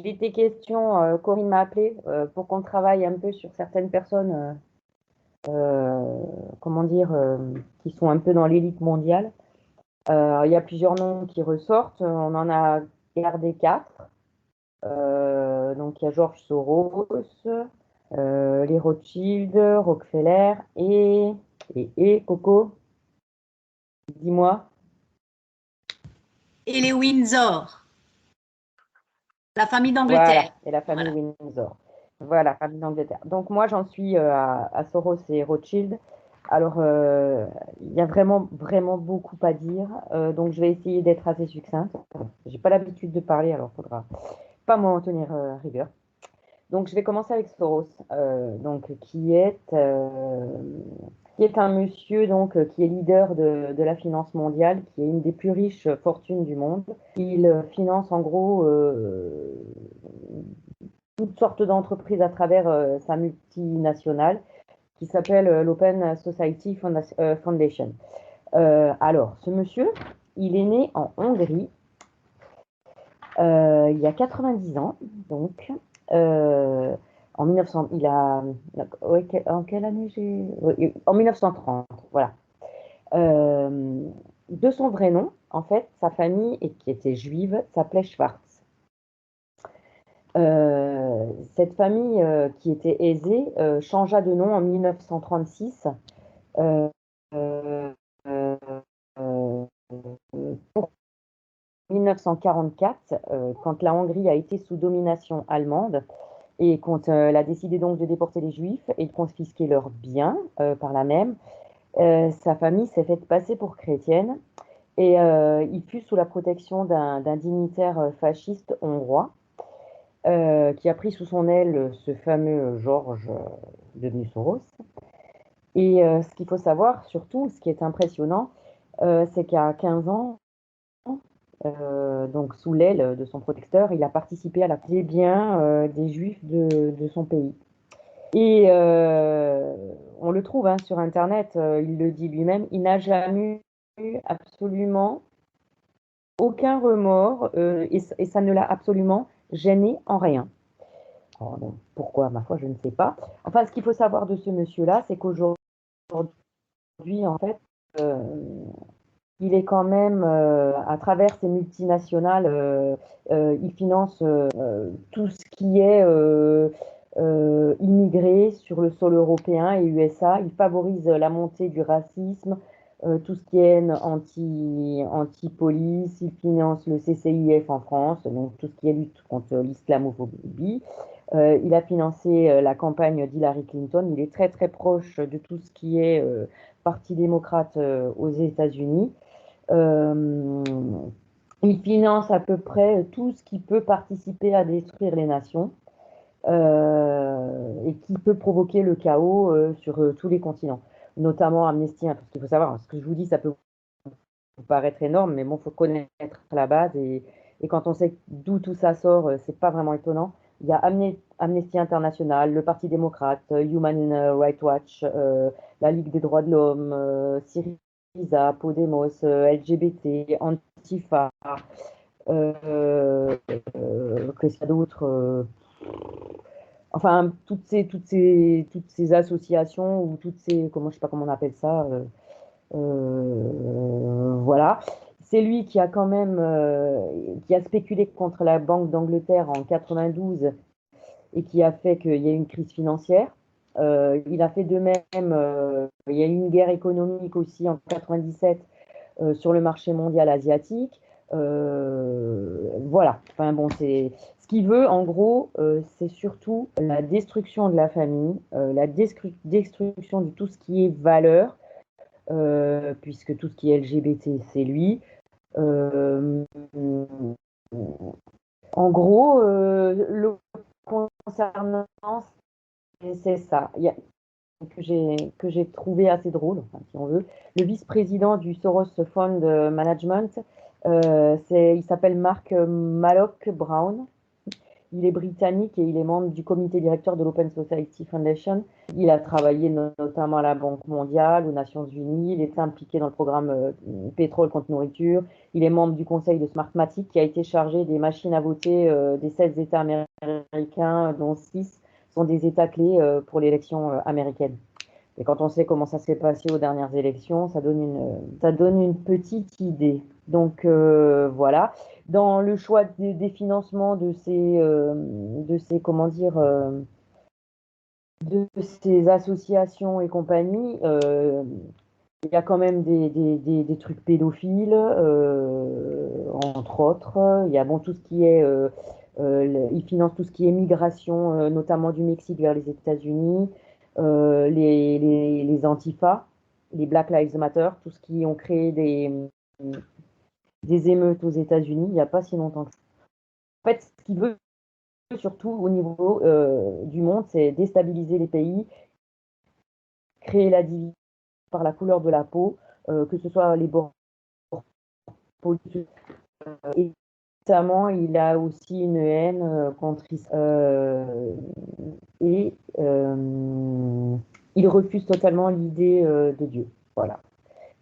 il était question, Corinne m'a appelé pour qu'on travaille un peu sur certaines personnes, comment dire, qui sont un peu dans l'élite mondiale. Il y a plusieurs noms qui ressortent. On en a gardé quatre. Donc il y a George Soros, les Rothschild, Rockefeller et Coco, dis-moi. Et les Windsor, la famille Voilà, d'Angleterre. et la famille Voilà. Windsor. Voilà, famille d'Angleterre. Donc moi, j'en suis à Soros et Rothschild. Alors, il y a vraiment, vraiment beaucoup à dire. Donc, je vais essayer d'être assez succincte. J'ai pas l'habitude de parler, alors il faudra pas m'en tenir rigueur. Donc, je vais commencer avec Soros, donc, qui est un monsieur donc, qui est leader de la finance mondiale, qui est une des plus riches fortunes du monde. Il finance en gros toutes sortes d'entreprises à travers sa multinationale qui s'appelle l'Open Society Foundation. Alors, ce monsieur, il est né en Hongrie il y a 90 ans, donc en 1900, ouais, en quelle année j'ai ouais, en 1930, voilà. De son vrai nom, en fait, sa famille, et qui était juive, s'appelait Schwartz. Cette famille qui était aisée changea de nom en 1936 euh, euh, euh, pour 1944, quand la Hongrie a été sous domination allemande et quand elle a décidé donc de déporter les Juifs et de confisquer leurs biens par là même. Sa famille s'est faite passer pour chrétienne et il fut sous la protection d'un dignitaire fasciste hongrois qui a pris sous son aile ce fameux Georges devenu Soros. Et ce qu'il faut savoir, surtout, ce qui est impressionnant, c'est qu'à 15 ans, donc sous l'aile de son protecteur, il a participé à la des biens des Juifs de son pays. Et on le trouve hein, sur Internet, il le dit lui-même, il n'a jamais eu absolument aucun remords et ça ne l'a absolument gêné en rien. Alors, bon, pourquoi, ma foi, je ne sais pas. Enfin, ce qu'il faut savoir de ce monsieur-là, c'est qu'aujourd'hui, en fait, euh, il est quand même, à travers ces multinationales, il finance tout ce qui est immigré sur le sol européen et USA. Il favorise la montée du racisme, tout ce qui est anti-police. Il finance le CCIF en France, donc tout ce qui est lutte contre l'islamophobie. Il a financé la campagne d'Hillary Clinton. Il est très très proche de tout ce qui est Parti démocrate aux États-Unis. Euh, il finance à peu près tout ce qui peut participer à détruire les nations et qui peut provoquer le chaos sur tous les continents, notamment Amnesty, hein, parce qu'il faut savoir, ce que je vous dis, ça peut vous paraître énorme, mais bon, il faut connaître la base et quand on sait d'où tout ça sort, c'est pas vraiment étonnant. Il y a Amnesty International, le Parti démocrate, Human Rights Watch, la Ligue des droits de l'homme, Syriza, Podemos, LGBT, Antifa, qu'est-ce qu'il y a d'autre enfin, toutes ces associations ou toutes ces, comment, je sais pas comment on appelle ça, voilà. C'est lui qui a quand même, qui a spéculé contre la Banque d'Angleterre en 92 et qui a fait qu'il y ait une crise financière. Il a fait de même, il y a eu une guerre économique aussi en 97 sur le marché mondial asiatique. Voilà. Enfin bon, c'est ce qu'il veut en gros, c'est surtout la destruction de la famille, la destruction de tout ce qui est valeur, puisque tout ce qui est LGBT, c'est lui. Euh, En gros, le concernant, c'est ça. Il y a, que j'ai trouvé assez drôle, enfin, si on veut. Le vice-président du Soros Fund Management, il s'appelle Mark Malloch Brown. Il est britannique et il est membre du comité directeur de l'Open Society Foundation. Il a travaillé notamment à la Banque mondiale, aux Nations Unies. Il est impliqué dans le programme pétrole contre nourriture. Il est membre du conseil de Smartmatic qui a été chargé des machines à voter des 16 États américains, dont 6 sont des États clés pour l'élection américaine. Et quand on sait comment ça s'est passé aux dernières élections, ça donne une petite idée. Donc voilà. Dans le choix des financements comment dire, de ces associations et compagnie, il y a quand même des trucs pédophiles, entre autres. Il y a bon tout ce qui est, ils financent tout ce qui est migration, notamment du Mexique vers les États-Unis, les Antifa, les Black Lives Matter, tout ce qui ont créé des émeutes aux États-Unis il n'y a pas si longtemps que ça. En fait, ce qu'il veut surtout au niveau du monde, c'est déstabiliser les pays, créer la division par la couleur de la peau, que ce soit les bords politiques. Et notamment, il a aussi une haine contre Israël. Et il refuse totalement l'idée de Dieu. Voilà.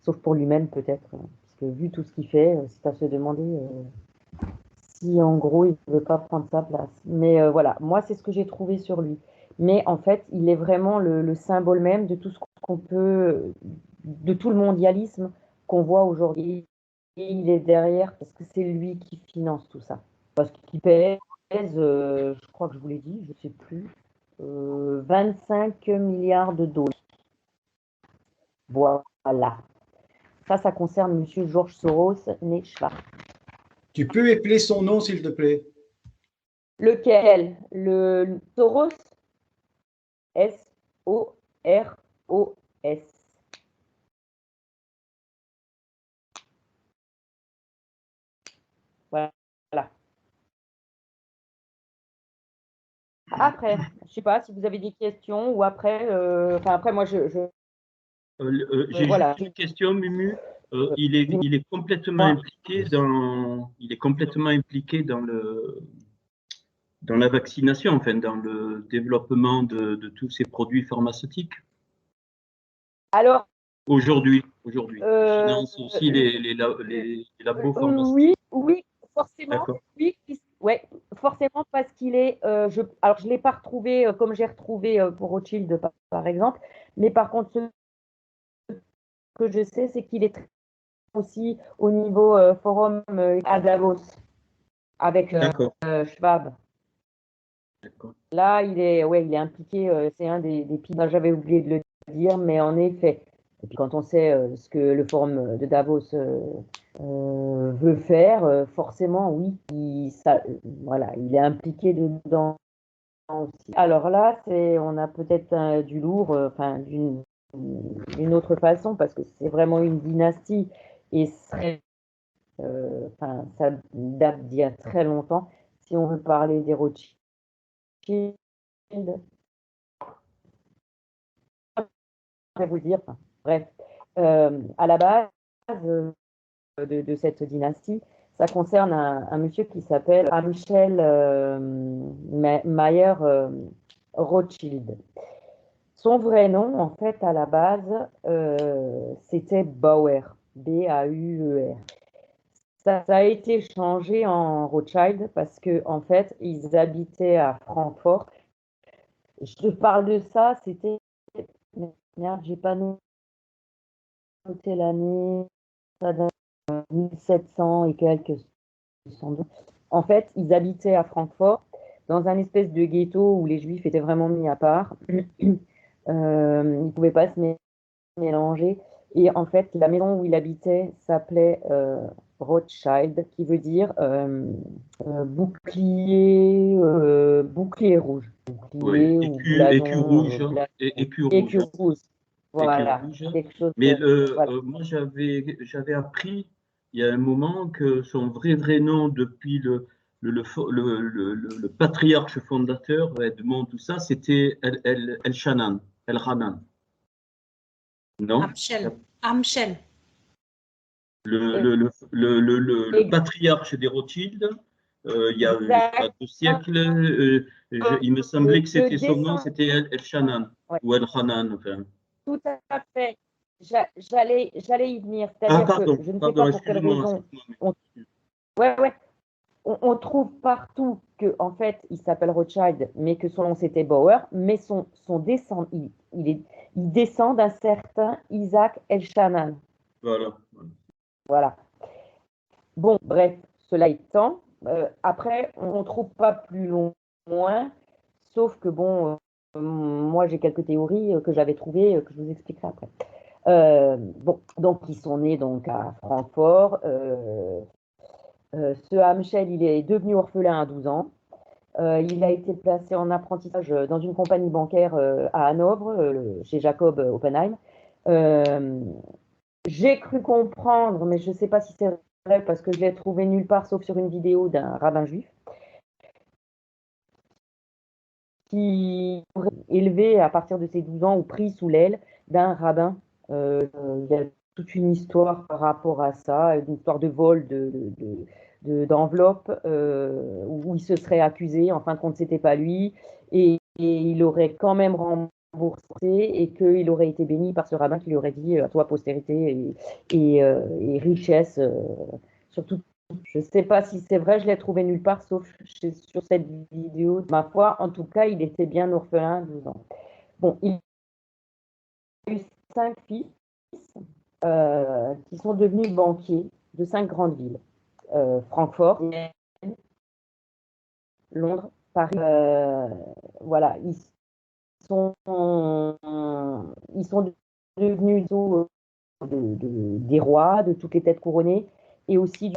Sauf pour lui-même, peut-être. Parce que vu tout ce qu'il fait, c'est à se demander si en gros il ne veut pas prendre sa place. Mais voilà, moi c'est ce que j'ai trouvé sur lui. Mais en fait, il est vraiment le symbole même de tout ce qu'on peut, de tout le mondialisme qu'on voit aujourd'hui. Et il est derrière parce que c'est lui qui finance tout ça. Parce qu'il pèse, je crois que je vous l'ai dit, je ne sais plus, 25 milliards de dollars. Voilà. Ça concerne M. George Soros, né Schwarz. Tu peux épeler son nom, s'il te plaît? Lequel? Le Soros? S-O-R-O-S. Voilà. Après, je ne sais pas si vous avez des questions ou après, après moi J'ai voilà. juste une question, Mumu. Il est complètement impliqué dans la vaccination, enfin, dans le développement de tous ces produits pharmaceutiques. Alors, aujourd'hui, il finance aussi les labos pharmaceutiques. Oui, forcément. Oui, ouais, forcément parce qu'il est. Alors, je ne l'ai pas retrouvé comme j'ai retrouvé pour Rothschild, par exemple. Mais par contre, ce que je sais, c'est qu'il est aussi au niveau forum à Davos avec Schwab. Là, il est impliqué. C'est un des piliers. J'avais oublié de le dire, mais en effet. Et puis quand on sait ce que le forum de Davos veut faire, forcément, oui, voilà, il est impliqué dedans aussi. Alors là, on a peut-être du lourd, enfin d'une autre façon, parce que c'est vraiment une dynastie et ça date d'il y a très longtemps. Si on veut parler des Rothschild, je vais vous dire, bref, à la base de cette dynastie, ça concerne un monsieur qui s'appelle Amschel Mayer Rothschild. Son vrai nom, en fait, à la base, c'était Bauer, B-A-U-E-R. Ça a été changé en Rothschild parce que, en fait, ils habitaient à Francfort. Je te parle de ça, c'était. Merde, j'ai pas noté l'année. Ça date de 1700 et quelques. Sans doute. En fait, ils habitaient à Francfort dans un espèce de ghetto où les Juifs étaient vraiment mis à part. Ils ne pouvaient pas se mélanger. Et en fait, la maison où il habitait s'appelait Rothschild, qui veut dire bouclier, bouclier rouge. Bouclier Oui, ou blason, écu rouge. Écu rouge. Écu rouge. Voilà. Quelque chose Mais voilà. moi, j'avais appris il y a un moment que son vrai nom depuis le patriarche fondateur, Edmond, tout ça, c'était El-Hanan. Non? Amschel. Le patriarche des Rothschild, il y a, je sais pas, 2 siècles. Il me semblait que c'était son nom, dessin, c'était El-Shanan ouais, ou El-Hanan. Enfin. tout à fait. J'allais y venir. Ah, C'est-à-dire que je ne sais pas pardon, pour quelle excuse-moi. raison. Ouais, ouais. On trouve partout que en fait, il s'appelle Rothschild, mais que son nom c'était Bauer, mais son descend, il descend d'un certain Isaac Elchanan. Voilà. Voilà. Bon, bref, cela étant, après, on ne trouve pas plus loin, sauf que bon, moi j'ai quelques théories que j'avais trouvées, que je vous expliquerai après. Bon, donc ils sont nés donc à Francfort. Ce Hamschel, il est devenu orphelin à 12 ans. Il a été placé en apprentissage dans une compagnie bancaire à Hanovre, chez Jacob Oppenheim. Euh, j'ai cru comprendre, mais je ne sais pas si c'est vrai parce que je l'ai trouvé nulle part sauf sur une vidéo d'un rabbin juif qui est élevé à partir de ses 12 ans ou pris sous l'aile d'un rabbin. Il y a toute une histoire par rapport à ça, une histoire de vol d'enveloppe où il se serait accusé, en fin de compte, c'était pas lui, et il aurait quand même remboursé et qu'il aurait été béni par ce rabbin qui lui aurait dit à toi postérité et richesse, surtout. Je ne sais pas si c'est vrai, je l'ai trouvé nulle part sauf sur cette vidéo. Ma foi, en tout cas, il était bien orphelin à 12 ans. Bon, il a eu 5 fils qui sont devenus banquiers de 5 grandes villes. Francfort, Londres, Paris. Voilà, sont, ils sont devenus des rois, de toutes les têtes couronnées, et aussi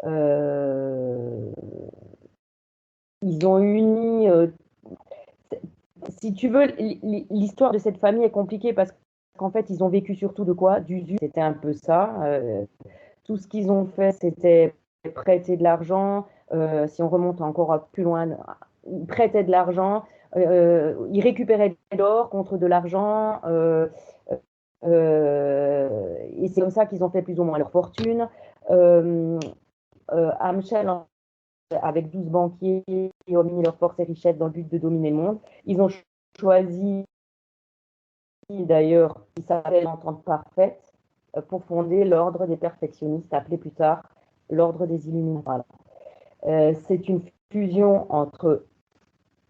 ils ont uni. Si tu veux, l'histoire de cette famille est compliquée parce qu'en fait, ils ont vécu surtout de quoi? D'usure. C'était un peu ça. Tout ce qu'ils ont fait, c'était prêter de l'argent. Si on remonte encore plus loin, ils prêtaient de l'argent. Ils récupéraient de l'or contre de l'argent. Et c'est comme ça qu'ils ont fait plus ou moins leur fortune. Amchel, avec 12 banquiers qui ont mis leurs forces et richesses dans le but de dominer le monde. Ils ont choisi, d'ailleurs, qui s'appelle l'entente parfaite, pour fonder l'ordre des perfectionnistes, appelé plus tard l'ordre des Illuminati. Voilà. C'est une fusion entre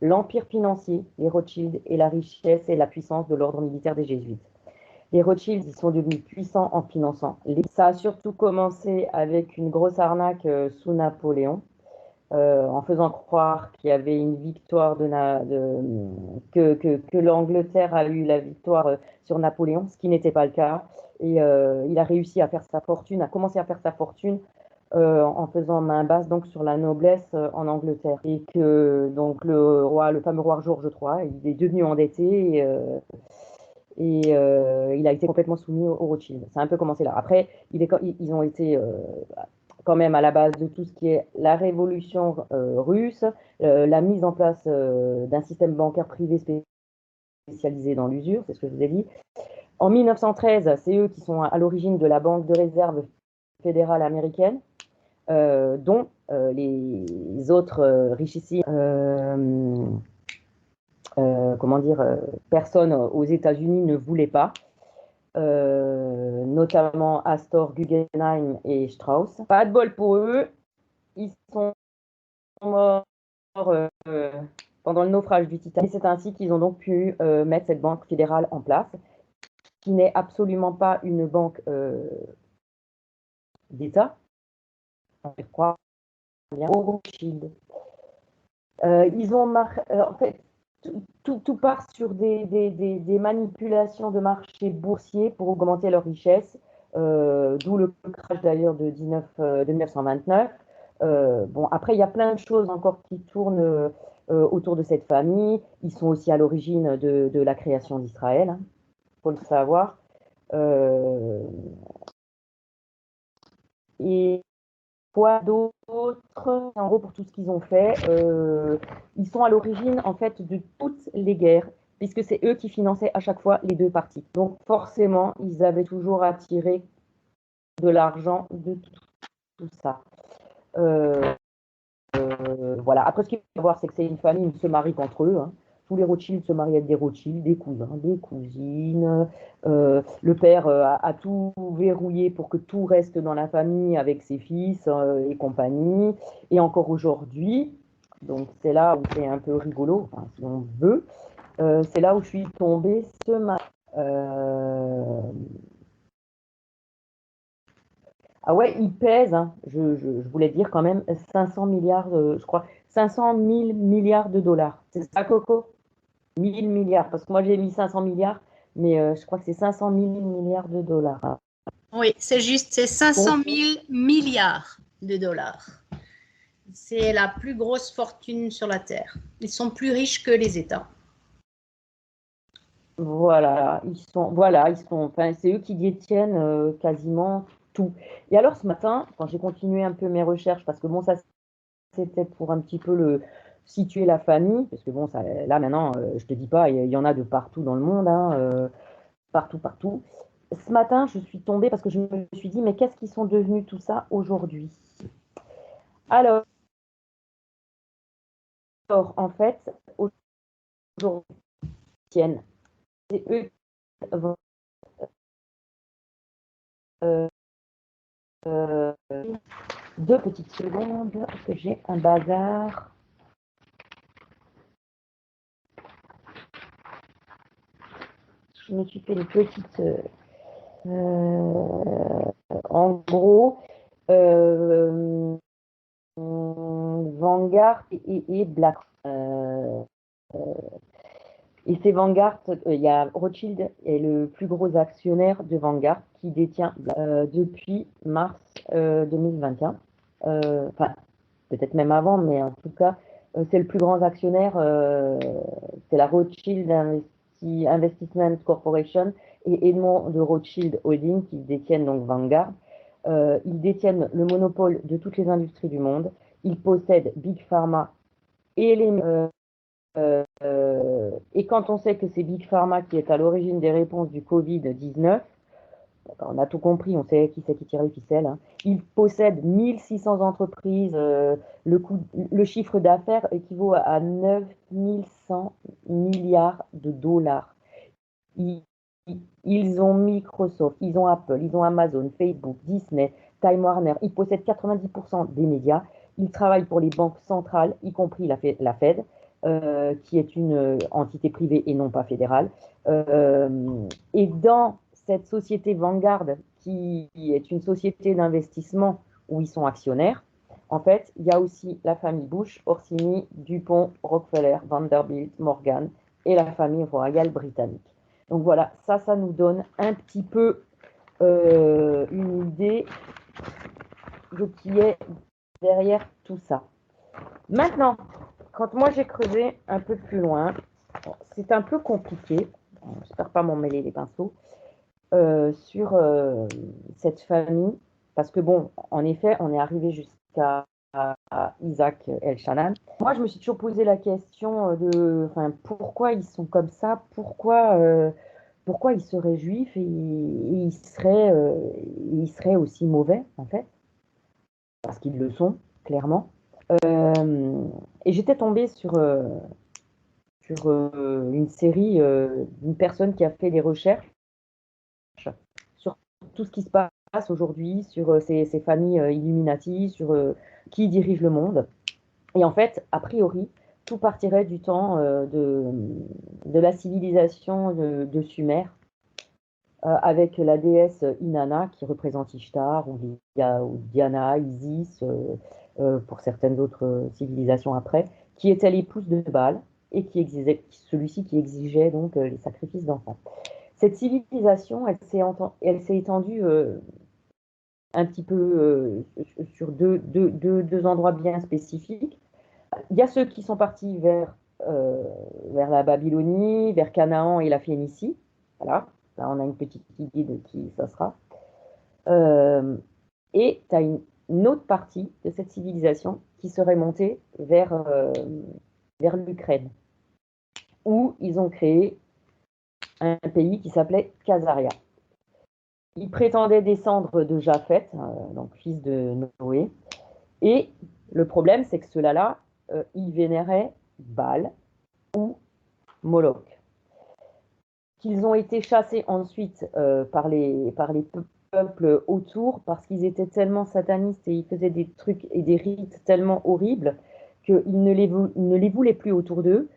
l'empire financier, les Rothschild, et la richesse et la puissance de l'ordre militaire des Jésuites. Les Rothschild, ils sont devenus puissants en finançant. Ça a surtout commencé avec une grosse arnaque sous Napoléon. En faisant croire qu'il y avait une victoire que l'Angleterre a eu la victoire sur Napoléon, ce qui n'était pas le cas. Et il a réussi à faire sa fortune, a commencé à faire sa fortune en faisant main basse donc sur la noblesse en Angleterre. Et que donc le fameux roi Georges III, il est devenu endetté et il a été complètement soumis au Rothschild. C'est un peu commencé là. Après, ils ont été quand même à la base de tout ce qui est la révolution russe, la mise en place d'un système bancaire privé spécialisé dans l'usure, c'est ce que je vous ai dit. En 1913, c'est eux qui sont à l'origine de la Banque de réserve fédérale américaine, dont les autres richissimes personnes aux États-Unis ne voulaient pas. Notamment Astor, Guggenheim et Strauss. Pas de bol pour eux, ils sont morts pendant le naufrage du Titanic. C'est ainsi qu'ils ont donc pu mettre cette banque fédérale en place, qui n'est absolument pas une banque d'État. On croit bien au Rothschild. Ils ont en fait, tout part sur des manipulations de marché boursier pour augmenter leur richesse, d'où le crash d'ailleurs de 1929. Bon, après, il y a plein de choses encore qui tournent autour de cette famille. Ils sont aussi à l'origine de la création d'Israël, hein, faut le savoir. Et quoi d'autre? En gros, pour tout ce qu'ils ont fait, ils sont à l'origine en fait de toutes les guerres, puisque c'est eux qui finançaient à chaque fois les deux parties. Donc forcément, ils avaient toujours attiré de l'argent de tout ça. voilà. Après, ce qu'il faut voir, c'est que c'est une famille, ils ne se marient qu'entre eux, hein. Tous les Rothschild se marient avec des Rothschild, des cousins, des cousines. Le père a tout verrouillé pour que tout reste dans la famille avec ses fils et compagnie. Et encore aujourd'hui, donc c'est là où c'est un peu rigolo, enfin, si on veut, c'est là où je suis tombée ce matin. Ah ouais, il pèse, hein, je voulais dire quand même 500 milliards, je crois, 500 000 milliards de dollars. C'est ça, Coco? 1000 milliards, parce que moi j'ai mis 500 milliards, mais je crois que c'est 500 000 milliards de dollars, hein. Oui, c'est juste, c'est 500 Donc, 000 milliards de dollars. C'est la plus grosse fortune sur la Terre. Ils sont plus riches que les États. enfin, c'est eux qui détiennent quasiment tout. Et alors ce matin, quand j'ai continué un peu mes recherches, parce que bon, ça c'était pour un petit peu situer la famille, parce que bon, ça, là maintenant, je te dis pas, il y en a de partout dans le monde, hein, partout, partout. Ce matin, je suis tombée parce que je me suis dit, mais qu'est-ce qu'ils sont devenus tout ça aujourd'hui? Alors, en fait, aujourd'hui, c'est eux qui vont, euh, euh, 2 petites secondes, que j'ai un bazar. Je me suis fait une petite. En gros, euh, Vanguard et Black. Et c'est Vanguard, il y a Rothschild est le plus gros actionnaire de Vanguard qui détient depuis mars 2021. Enfin, peut-être même avant, mais en tout cas, c'est le plus grand actionnaire. C'est la Rothschild Investment Corporation et Edmond de Rothschild Holding qui détiennent donc Vanguard. Ils détiennent le monopole de toutes les industries du monde. Ils possèdent Big Pharma et et quand on sait que c'est Big Pharma qui est à l'origine des réponses du Covid-19, on a tout compris, on sait qui c'est qui tire les ficelles, hein. Ils possèdent 1600 entreprises, le chiffre d'affaires équivaut à 9100 milliards de dollars. Ils, ils ont Microsoft, ils ont Apple, ils ont Amazon, Facebook, Disney, Time Warner. Ils possèdent 90% des médias. Ils travaillent pour les banques centrales, y compris la Fed, qui est une entité privée et non pas fédérale. Et dans cette société Vanguard, qui est une société d'investissement où ils sont actionnaires, en fait, il y a aussi la famille Bush, Orsini, Dupont, Rockefeller, Vanderbilt, Morgan et la famille royale britannique. Donc voilà, ça nous donne un petit peu une idée de qui est derrière tout ça. Maintenant, quand moi j'ai creusé un peu plus loin, c'est un peu compliqué, j'espère pas m'en mêler les pinceaux, sur cette famille, parce que bon, en effet, on est arrivé jusqu'à Isaac El-Shanan. Moi, je me suis toujours posé la question de, enfin, pourquoi ils sont comme ça, pourquoi ils seraient juifs et ils seraient aussi mauvais, en fait, parce qu'ils le sont, clairement. Et j'étais tombée sur une série d'une personne qui a fait des recherches sur tout ce qui se passe aujourd'hui, sur ces familles Illuminati, sur qui dirige le monde. Et en fait, a priori, tout partirait du temps de la civilisation de Sumer, avec la déesse Inanna qui représente Ishtar, ou Diana, Isis, pour certaines autres civilisations après, qui était l'épouse de Baal et celui-ci qui exigeait donc les sacrifices d'enfants. Cette civilisation, elle s'est étendue un petit peu sur deux endroits bien spécifiques. Il y a ceux qui sont partis vers la Babylonie, vers Canaan et la Phénicie. Voilà, là on a une petite idée de qui ça sera. Et tu as une autre partie de cette civilisation qui serait montée vers l'Ukraine, où ils ont créé un pays qui s'appelait Khazaria. Ils prétendaient descendre de Japheth, donc fils de Noé, et Le problème, c'est que ceux-là, ils vénéraient Baal ou Moloch. Qu'ils ont été chassés ensuite par les peuples autour parce qu'ils étaient tellement satanistes et ils faisaient des trucs et des rites tellement horribles qu'ils ne les voulaient plus autour d'eux.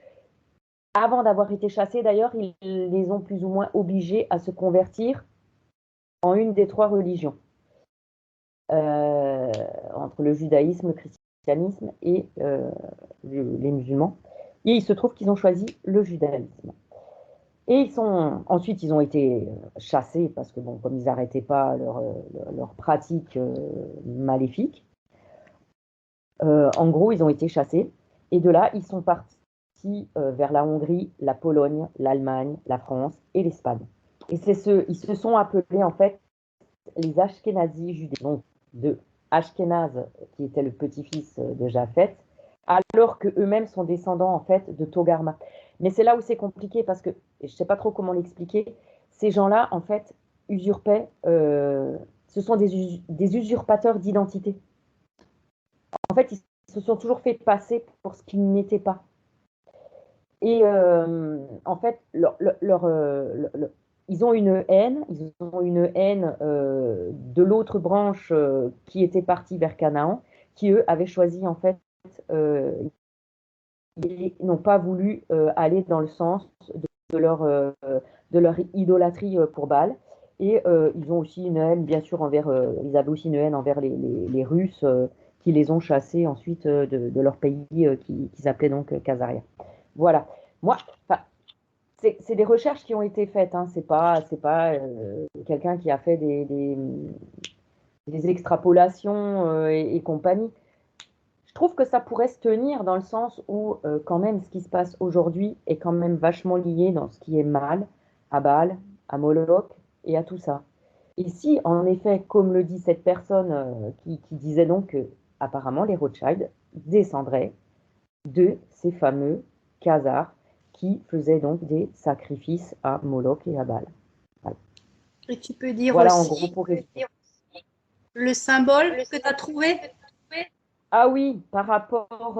Avant d'avoir été chassés, d'ailleurs, ils les ont plus ou moins obligés à se convertir en une des trois religions, entre le judaïsme, le christianisme et les musulmans. Et il se trouve qu'ils ont choisi le judaïsme. Et ensuite, ils ont été chassés parce que, bon, comme ils n'arrêtaient pas leur pratique maléfique, en gros, ils ont été chassés. Et de là, ils sont partis vers la Hongrie, la Pologne, l'Allemagne, la France et l'Espagne. Et ils se sont appelés, en fait, les Ashkénazes judéens. Donc, de Ashkénaz, qui était le petit-fils de Japheth, alors qu'eux-mêmes sont descendants, en fait, de Togarma. Mais c'est là où c'est compliqué parce que, je ne sais pas trop comment l'expliquer, ces gens-là, en fait, usurpaient, ce sont des usurpateurs d'identité. En fait, ils se sont toujours fait passer pour ce qu'ils n'étaient pas. Et en fait, ils ont une haine de l'autre branche qui était partie vers Canaan, qui eux avaient choisi, en fait, ils n'ont pas voulu aller dans le sens de leur idolâtrie pour Baal. Et ils ont aussi une haine, bien sûr, ils avaient aussi une haine envers les Russes qui les ont chassés ensuite de leur pays qu'ils appelaient donc Khazaria. Voilà. Moi, c'est des recherches qui ont été faites, hein. C'est pas quelqu'un qui a fait des extrapolations et compagnie. Je trouve que ça pourrait se tenir dans le sens où, quand même, ce qui se passe aujourd'hui est quand même vachement lié dans ce qui est mal, à Baal, à Moloch et à tout ça. Et si, en effet, comme le dit cette personne qui disait donc que, apparemment, les Rothschild descendraient de ces fameux Khazars qui faisaient donc des sacrifices à Moloch et à Baal. Voilà. Et tu peux dire Voilà, aussi en gros, pour résumer. le symbole que tu as trouvé? Ah oui, par rapport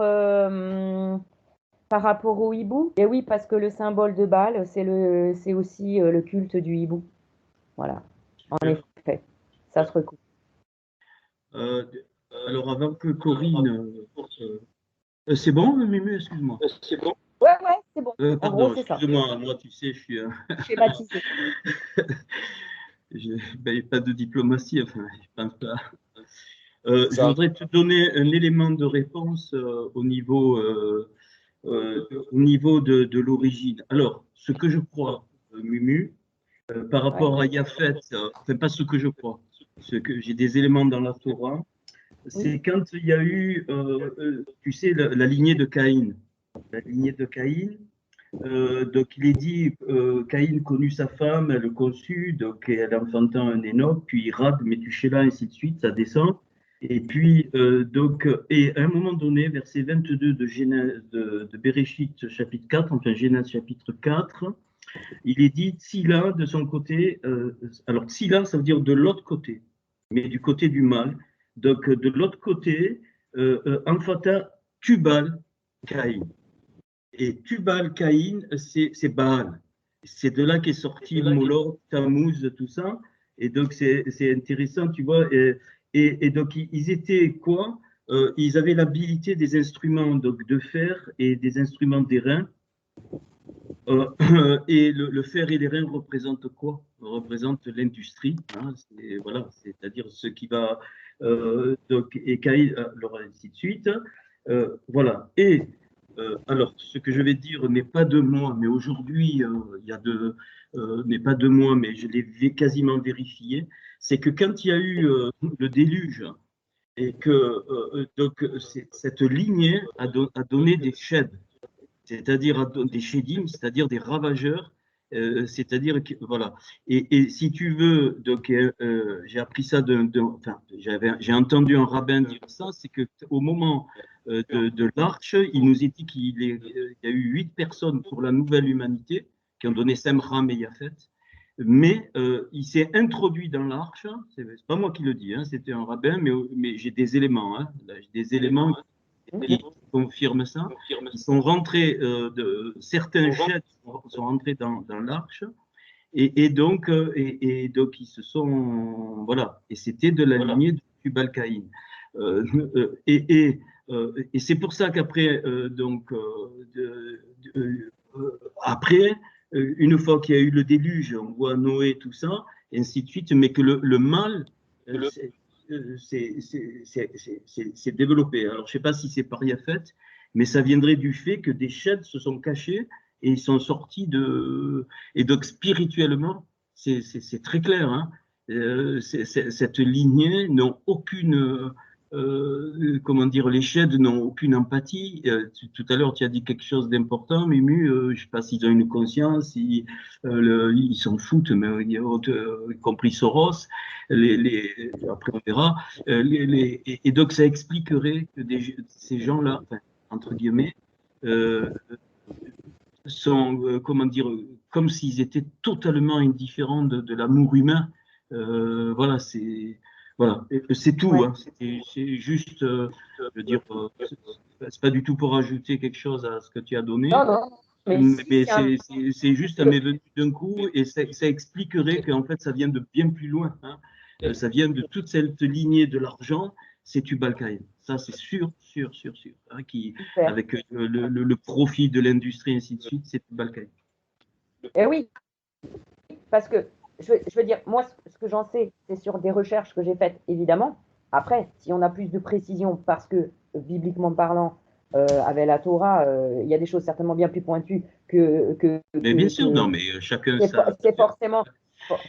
au hibou, et oui, parce que le symbole de Baal, c'est aussi le culte du hibou. Voilà, en effet, ça se recoupe. Alors, avant que Corinne. C'est bon, Mimu, excuse-moi. C'est bon. Ouais, c'est bon. En Pardon, gros, c'est ça. excuse-moi, moi, tu sais, je suis. Schématisé. Pas de diplomatie, enfin, je pense pas. Je voudrais te donner un élément de réponse au niveau de l'origine. Alors, ce que je crois, Mumu, par rapport à Yafet, enfin pas ce que je crois, ce que j'ai des éléments dans la Torah, c'est quand il y a eu, tu sais, la lignée de Caïn. La lignée de Caïn. Donc il est dit, Caïn connut sa femme, elle le conçut, donc elle enfanta un Enoch, puis Rad, Métuchéla, ainsi de suite, ça descend. Et puis, et à un moment donné, verset 22 de Béréchit, chapitre 4, enfin Genèse, chapitre 4, il est dit Tsila de son côté, alors Tsila, ça veut dire de l'autre côté, mais du côté du mal. Donc de l'autre côté, enfanta Tubal, Caïn. Et Tubal, Caïn, c'est Baal. C'est de là qu'est sorti Moloch, Tammuz, tout ça. Et donc, c'est intéressant, tu vois. Et donc, ils étaient quoi? Ils avaient l'habilité des instruments donc, de fer et des instruments d'airain. Et le fer et l'airain représentent quoi? Représentent l'industrie. Hein, voilà, c'est-à-dire ce qui va. Donc, et Caïn, alors ainsi de suite. Voilà. Et alors, ce que je vais dire n'est pas de moi, mais aujourd'hui, il y a n'est pas de moi, mais je l'ai quasiment vérifié, c'est que quand il y a eu le déluge et que donc cette lignée a donné des sheds, c'est-à-dire des shedim, c'est-à-dire des ravageurs, c'est-à-dire que voilà. Et si tu veux, donc j'ai appris ça enfin, j'ai entendu un rabbin dire ça, c'est que au moment de l'arche, il nous est dit qu'il y a eu 8 personnes pour la nouvelle humanité qui ont donné Sem, Ham et Yafet. mais il s'est introduit dans l'arche. C'est pas moi qui le dis, hein, c'était un rabbin, mais j'ai des éléments. Hein, là, j'ai des éléments qui confirment ça. Ils sont rentrés, certains chefs sont rentrés dans l'arche. Et donc, ils se sont. Voilà. Et c'était de la lignée de Tubal-Caïn. Et c'est pour ça qu'après, après, une fois qu'il y a eu le déluge, on voit Noé, tout ça, et ainsi de suite, mais que le mal s'est développé. Alors, je ne sais pas si c'est par Yafet, mais ça viendrait du fait que des sheds se sont cachés et ils sont sortis de. Et donc, spirituellement, c'est très clair. Hein. Cette lignée n'ont aucune. Comment dire, les sheds n'ont aucune empathie. Tout à l'heure, tu as dit quelque chose d'important, Mumu. Je ne sais pas s'ils ont une conscience, ils s'en foutent, mais y compris Soros. Après, on verra. Et donc, ça expliquerait que ces gens-là, enfin, entre guillemets, sont, comment dire, comme s'ils étaient totalement indifférents de l'amour humain. Voilà, c'est. Voilà, c'est tout. Ouais. Hein. C'est juste, je veux dire, c'est pas du tout pour ajouter quelque chose à ce que tu as donné, Non, non. mais c'est juste, ça m'est venu d'un coup et ça expliquerait qu'en fait, ça vient de bien plus loin. Hein. Ça vient de toute cette lignée de l'argent, c'est Tubal-Caïn. Ça, c'est sûr. Hein, avec le profit de l'industrie, ainsi de suite, c'est Tubal-Caïn. Eh oui, parce que je veux dire, moi, ce que j'en sais, c'est sur des recherches que j'ai faites, évidemment. Après, si on a plus de précision, parce que, bibliquement parlant, avec la Torah, il y a des choses certainement bien plus pointues Mais bien sûr, non, mais chacun ça. C'est forcément,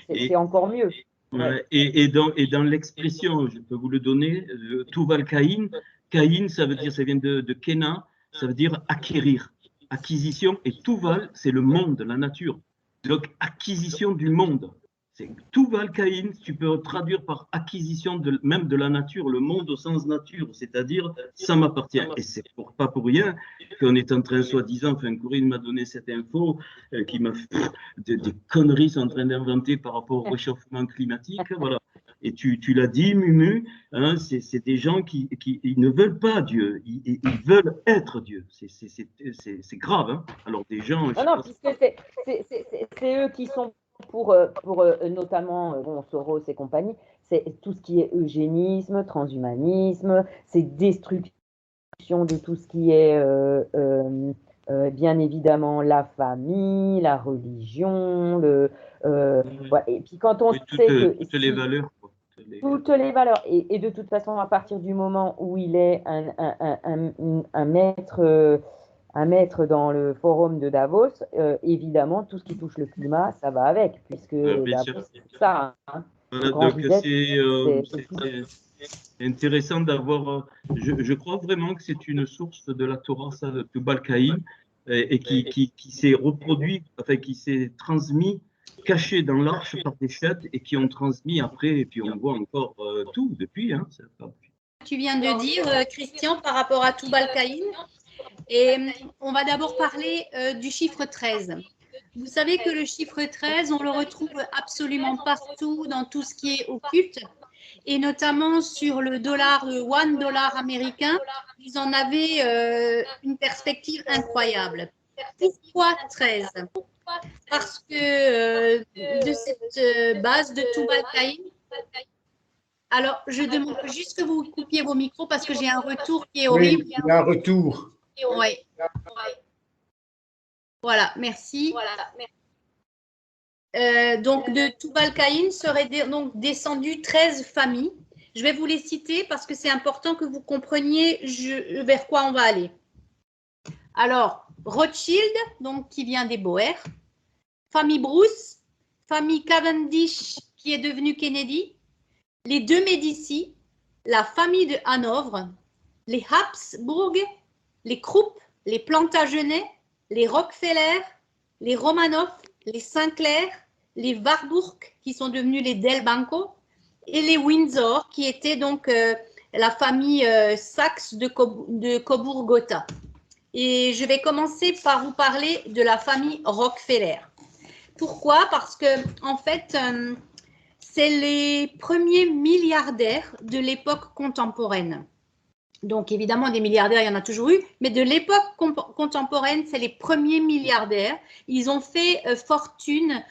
c'est encore mieux. Ouais. Et dans l'expression, je peux vous le donner, Tuval-Caïn, Caïn, ça vient de Kéna, ça veut dire acquérir, acquisition, et Tuval, c'est le monde, la nature. Donc, acquisition du monde. Tuval-Caïn, tu peux traduire par acquisition même de la nature, le monde au sens nature, c'est-à-dire ça m'appartient. Et c'est pas pour rien qu'on est en train, soi-disant, enfin, Corinne m'a donné cette info, qui m'a fait des conneries sont en train d'inventer par rapport au réchauffement climatique. Voilà. Et tu l'as dit, Mumu, hein, c'est des gens qui ils ne veulent pas Dieu, ils veulent être Dieu. C'est grave. Hein. Alors, des gens. Non, puisque c'est eux qui sont pour notamment bon, Soros et compagnie, c'est tout ce qui est eugénisme, transhumanisme, c'est destruction de tout ce qui est bien évidemment la famille, la religion, voilà. Et puis quand on sait que toutes les valeurs. Toutes les valeurs. Et de toute façon, à partir du moment où il est un maître dans le forum de Davos, évidemment, tout ce qui touche le climat, ça va avec, puisque Davos, c'est ça. Hein. Voilà, donc c'est intéressant d'avoir. Je crois vraiment que c'est une source de la Torah, ça, de Tubal-Caïn, et qui s'est reproduit, enfin qui s'est transmis, caché dans l'arche par des chètes, et qui ont transmis après, et puis on voit encore tout depuis. Hein, tu viens de dire, Christian, par rapport à Tubal-Caïn. Et on va d'abord parler du chiffre 13. Vous savez que le chiffre 13, on le retrouve absolument partout dans tout ce qui est occulte, et notamment sur le dollar, le $1 américain, ils en avaient une perspective incroyable. Pourquoi 13 ? Parce que de cette base de Tubal-Caïn, alors je demande juste que vous coupiez vos micros parce que j'ai un retour qui est horrible. Oui, il y a un retour. Oui. Voilà, merci. Donc, de Tubal-Caïn seraient donc descendues 13 familles. Je vais vous les citer parce que c'est important que vous compreniez vers quoi on va aller. Alors, Rothschild, donc qui vient des Boers, famille Bruce, famille Cavendish qui est devenue Kennedy, les deux Médicis, la famille de Hanovre, les Habsbourg, les Krupp, les Plantagenets, les Rockefeller, les Romanov, les Sinclair, les Warburg qui sont devenus les Del Banco et les Windsor qui étaient donc la famille Saxe de Cobourg-Gotha. Et je vais commencer par vous parler de la famille Rockefeller. Pourquoi? Parce que, en fait, c'est les premiers milliardaires de l'époque contemporaine. Donc, évidemment, des milliardaires, il y en a toujours eu, mais de l'époque contemporaine, c'est les premiers milliardaires. Ils ont fait fortune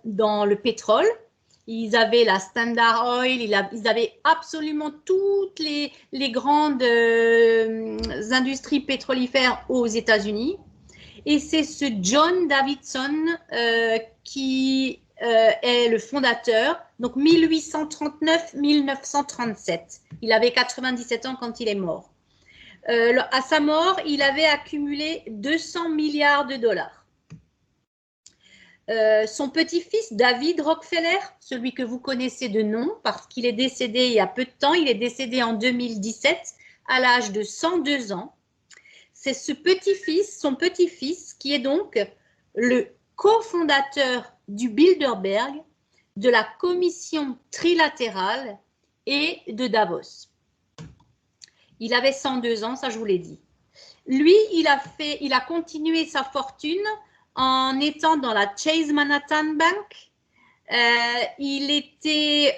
dans le pétrole. Ils avaient la Standard Oil, ils avaient absolument toutes les grandes industries pétrolifères aux États-Unis. Et c'est ce John Davidson qui est le fondateur, donc 1839-1937. Il avait 97 ans quand il est mort. À sa mort, il avait accumulé 200 milliards de dollars. Son petit-fils, David Rockefeller, celui que vous connaissez de nom, parce qu'il est décédé il y a peu de temps, il est décédé en 2017 à l'âge de 102 ans. C'est son petit-fils, qui est donc le cofondateur du Bilderberg, de la commission trilatérale et de Davos. Il avait 102 ans, ça je vous l'ai dit. Lui, il a continué sa fortune en étant dans la Chase Manhattan Bank. Il était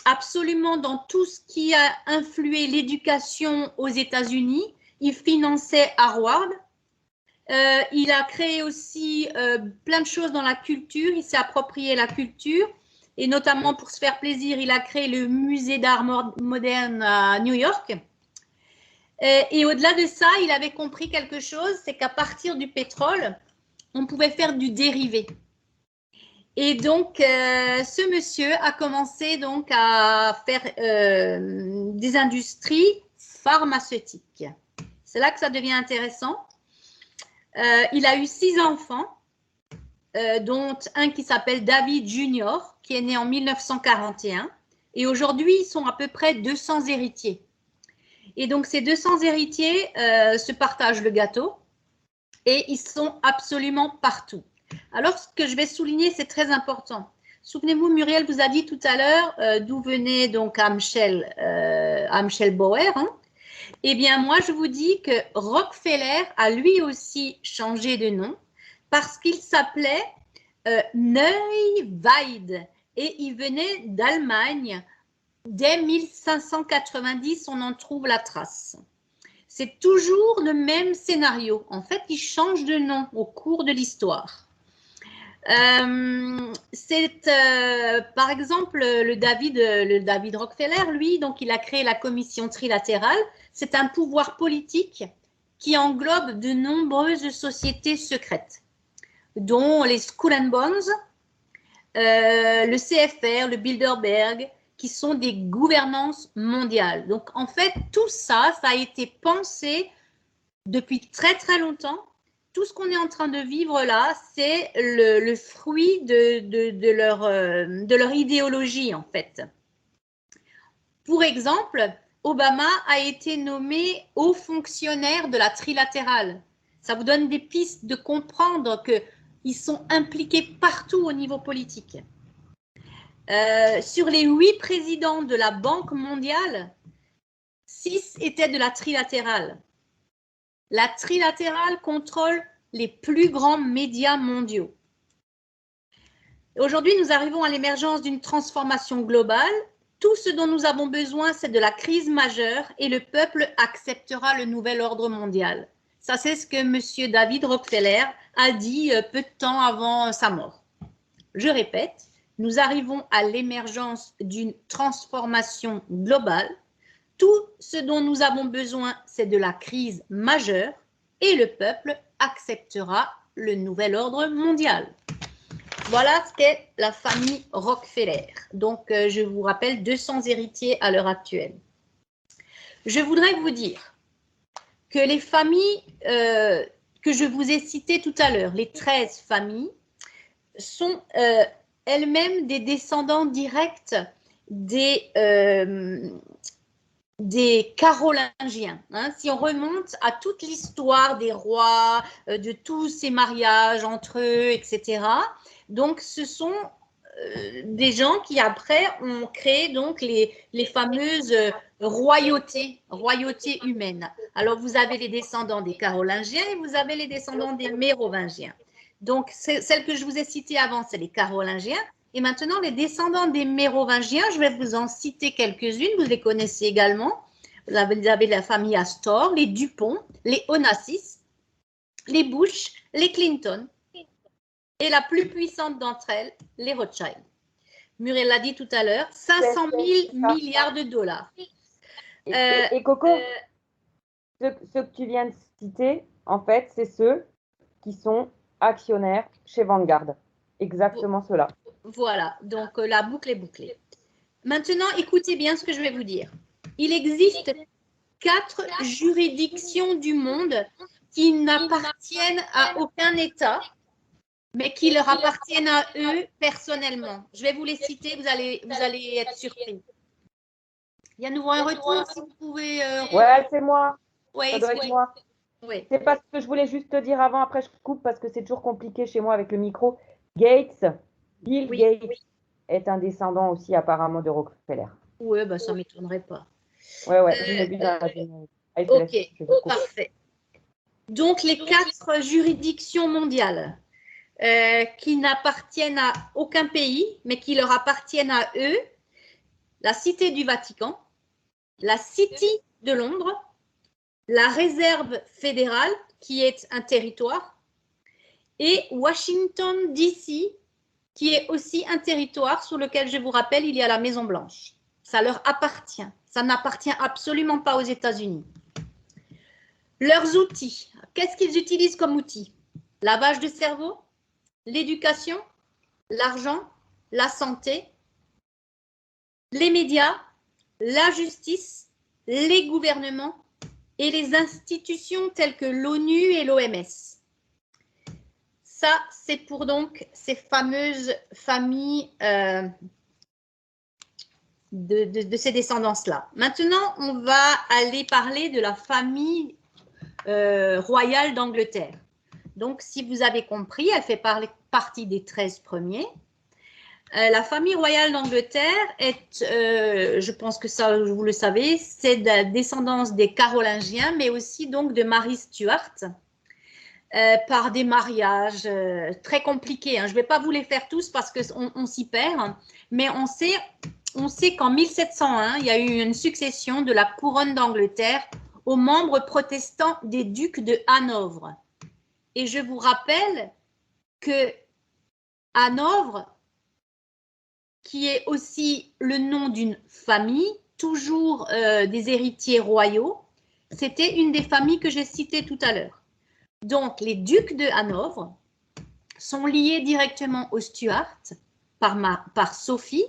absolument dans tout ce qui a influé l'éducation aux États-Unis. Il finançait Harvard. Il a créé aussi plein de choses dans la culture. Il s'est approprié la culture. Et notamment, pour se faire plaisir, il a créé le musée d'art moderne à New York. Et au-delà de ça, il avait compris quelque chose, c'est qu'à partir du pétrole, on pouvait faire du dérivé. Et donc, ce monsieur a commencé donc à faire des industries pharmaceutiques. C'est là que ça devient intéressant. Il a eu 6 enfants, dont un qui s'appelle David Junior, qui est né en 1941. Et aujourd'hui, ils sont à peu près 200 héritiers. Et donc, ces 200 héritiers se partagent le gâteau et ils sont absolument partout. Alors, ce que je vais souligner, c'est très important. Souvenez-vous, Muriel vous a dit tout à l'heure d'où venait donc Amschel Bauer. Hein. Eh bien, moi, je vous dis que Rockefeller a lui aussi changé de nom parce qu'il s'appelait Neuweid et il venait d'Allemagne. Dès 1590, on en trouve la trace. C'est toujours le même scénario. En fait, il change de nom au cours de l'histoire. Par exemple, le David Rockefeller, lui, donc il a créé la commission trilatérale. C'est un pouvoir politique qui englobe de nombreuses sociétés secrètes, dont les Skull and Bones, le CFR, le Bilderberg, qui sont des gouvernances mondiales. Donc, en fait, tout ça, ça a été pensé depuis très, très longtemps. Tout ce qu'on est en train de vivre là, c'est le fruit de leur idéologie, en fait. Pour exemple, Obama a été nommé haut fonctionnaire de la trilatérale. Ça vous donne des pistes de comprendre qu'ils sont impliqués partout au niveau politique. Sur les 8 présidents de la Banque mondiale, 6 étaient de la trilatérale. La trilatérale contrôle les plus grands médias mondiaux. Aujourd'hui, nous arrivons à l'émergence d'une transformation globale. Tout ce dont nous avons besoin, c'est de la crise majeure et le peuple acceptera le nouvel ordre mondial. Ça, c'est ce que M. David Rockefeller a dit peu de temps avant sa mort. Je répète, nous arrivons à l'émergence d'une transformation globale. Tout ce dont nous avons besoin, c'est de la crise majeure et le peuple acceptera le nouvel ordre mondial. Voilà ce qu'est la famille Rockefeller. Donc, je vous rappelle 200 héritiers à l'heure actuelle. Je voudrais vous dire que les familles que je vous ai citées tout à l'heure, les 13 familles, sont elles-mêmes des descendants directs des Carolingiens. Hein. Si on remonte à toute l'histoire des rois, de tous ces mariages entre eux, etc., donc ce sont des gens qui après ont créé donc les fameuses royautés humaines. Alors vous avez les descendants des Carolingiens et vous avez les descendants des Mérovingiens. Donc, celle que je vous ai citée avant, c'est les Carolingiens. Et maintenant, les descendants des Mérovingiens, je vais vous en citer quelques-unes. Vous les connaissez également. Vous avez la famille Astor, les Dupont, les Onassis, les Bush, les Clinton. Et la plus puissante d'entre elles, les Rothschild. Muriel l'a dit tout à l'heure, 500 000 milliards de dollars. Et Coco, ceux que tu viens de citer, en fait, c'est ceux qui sont actionnaires chez Vanguard. Exactement ceux-là. Voilà, donc la boucle est bouclée. Maintenant, écoutez bien ce que je vais vous dire. Il existe 4 juridictions du monde qui n'appartiennent à aucun État, mais qui leur appartiennent à eux personnellement. Je vais vous les citer, vous allez être surpris. Il y a à nouveau un retour, si vous pouvez… Ouais, c'est moi. Ouais, Ça doit être moi. Oui. C'est parce que je voulais juste te dire avant, après je coupe parce que c'est toujours compliqué chez moi avec le micro. Bill Gates est un descendant aussi apparemment de Rockefeller. Oui, bah, ça ne m'étonnerait pas. Ouais, je l'ai vu dans la vidéo. Ok, parfait. Donc, les 4 juridictions mondiales qui n'appartiennent à aucun pays, mais qui leur appartiennent à eux, la Cité du Vatican, la City de Londres, la Réserve fédérale, qui est un territoire, et Washington, D.C., qui est aussi un territoire sur lequel, je vous rappelle, il y a la Maison-Blanche. Ça leur appartient. Ça n'appartient absolument pas aux États-Unis. Leurs outils. Qu'est-ce qu'ils utilisent comme outils? Lavage de cerveau, l'éducation, l'argent, la santé, les médias, la justice, les gouvernements et les institutions telles que l'ONU et l'OMS. Ça, c'est pour donc ces fameuses familles de ces descendances-là. Maintenant, on va aller parler de la famille royale d'Angleterre. Donc, si vous avez compris, elle fait partie des 13 premiers. La famille royale d'Angleterre est, je pense que ça, vous le savez, c'est de la descendance des Carolingiens, mais aussi donc de Marie Stuart, par des mariages très compliqués. Hein. Je ne vais pas vous les faire tous parce qu'on s'y perd, mais on sait qu'en 1701, il y a eu une succession de la couronne d'Angleterre aux membres protestants des ducs de Hanovre. Et je vous rappelle que Hanovre, qui est aussi le nom d'une famille, toujours des héritiers royaux, c'était une des familles que j'ai citées tout à l'heure. Donc, les ducs de Hanovre sont liés directement aux Stuart par Sophie.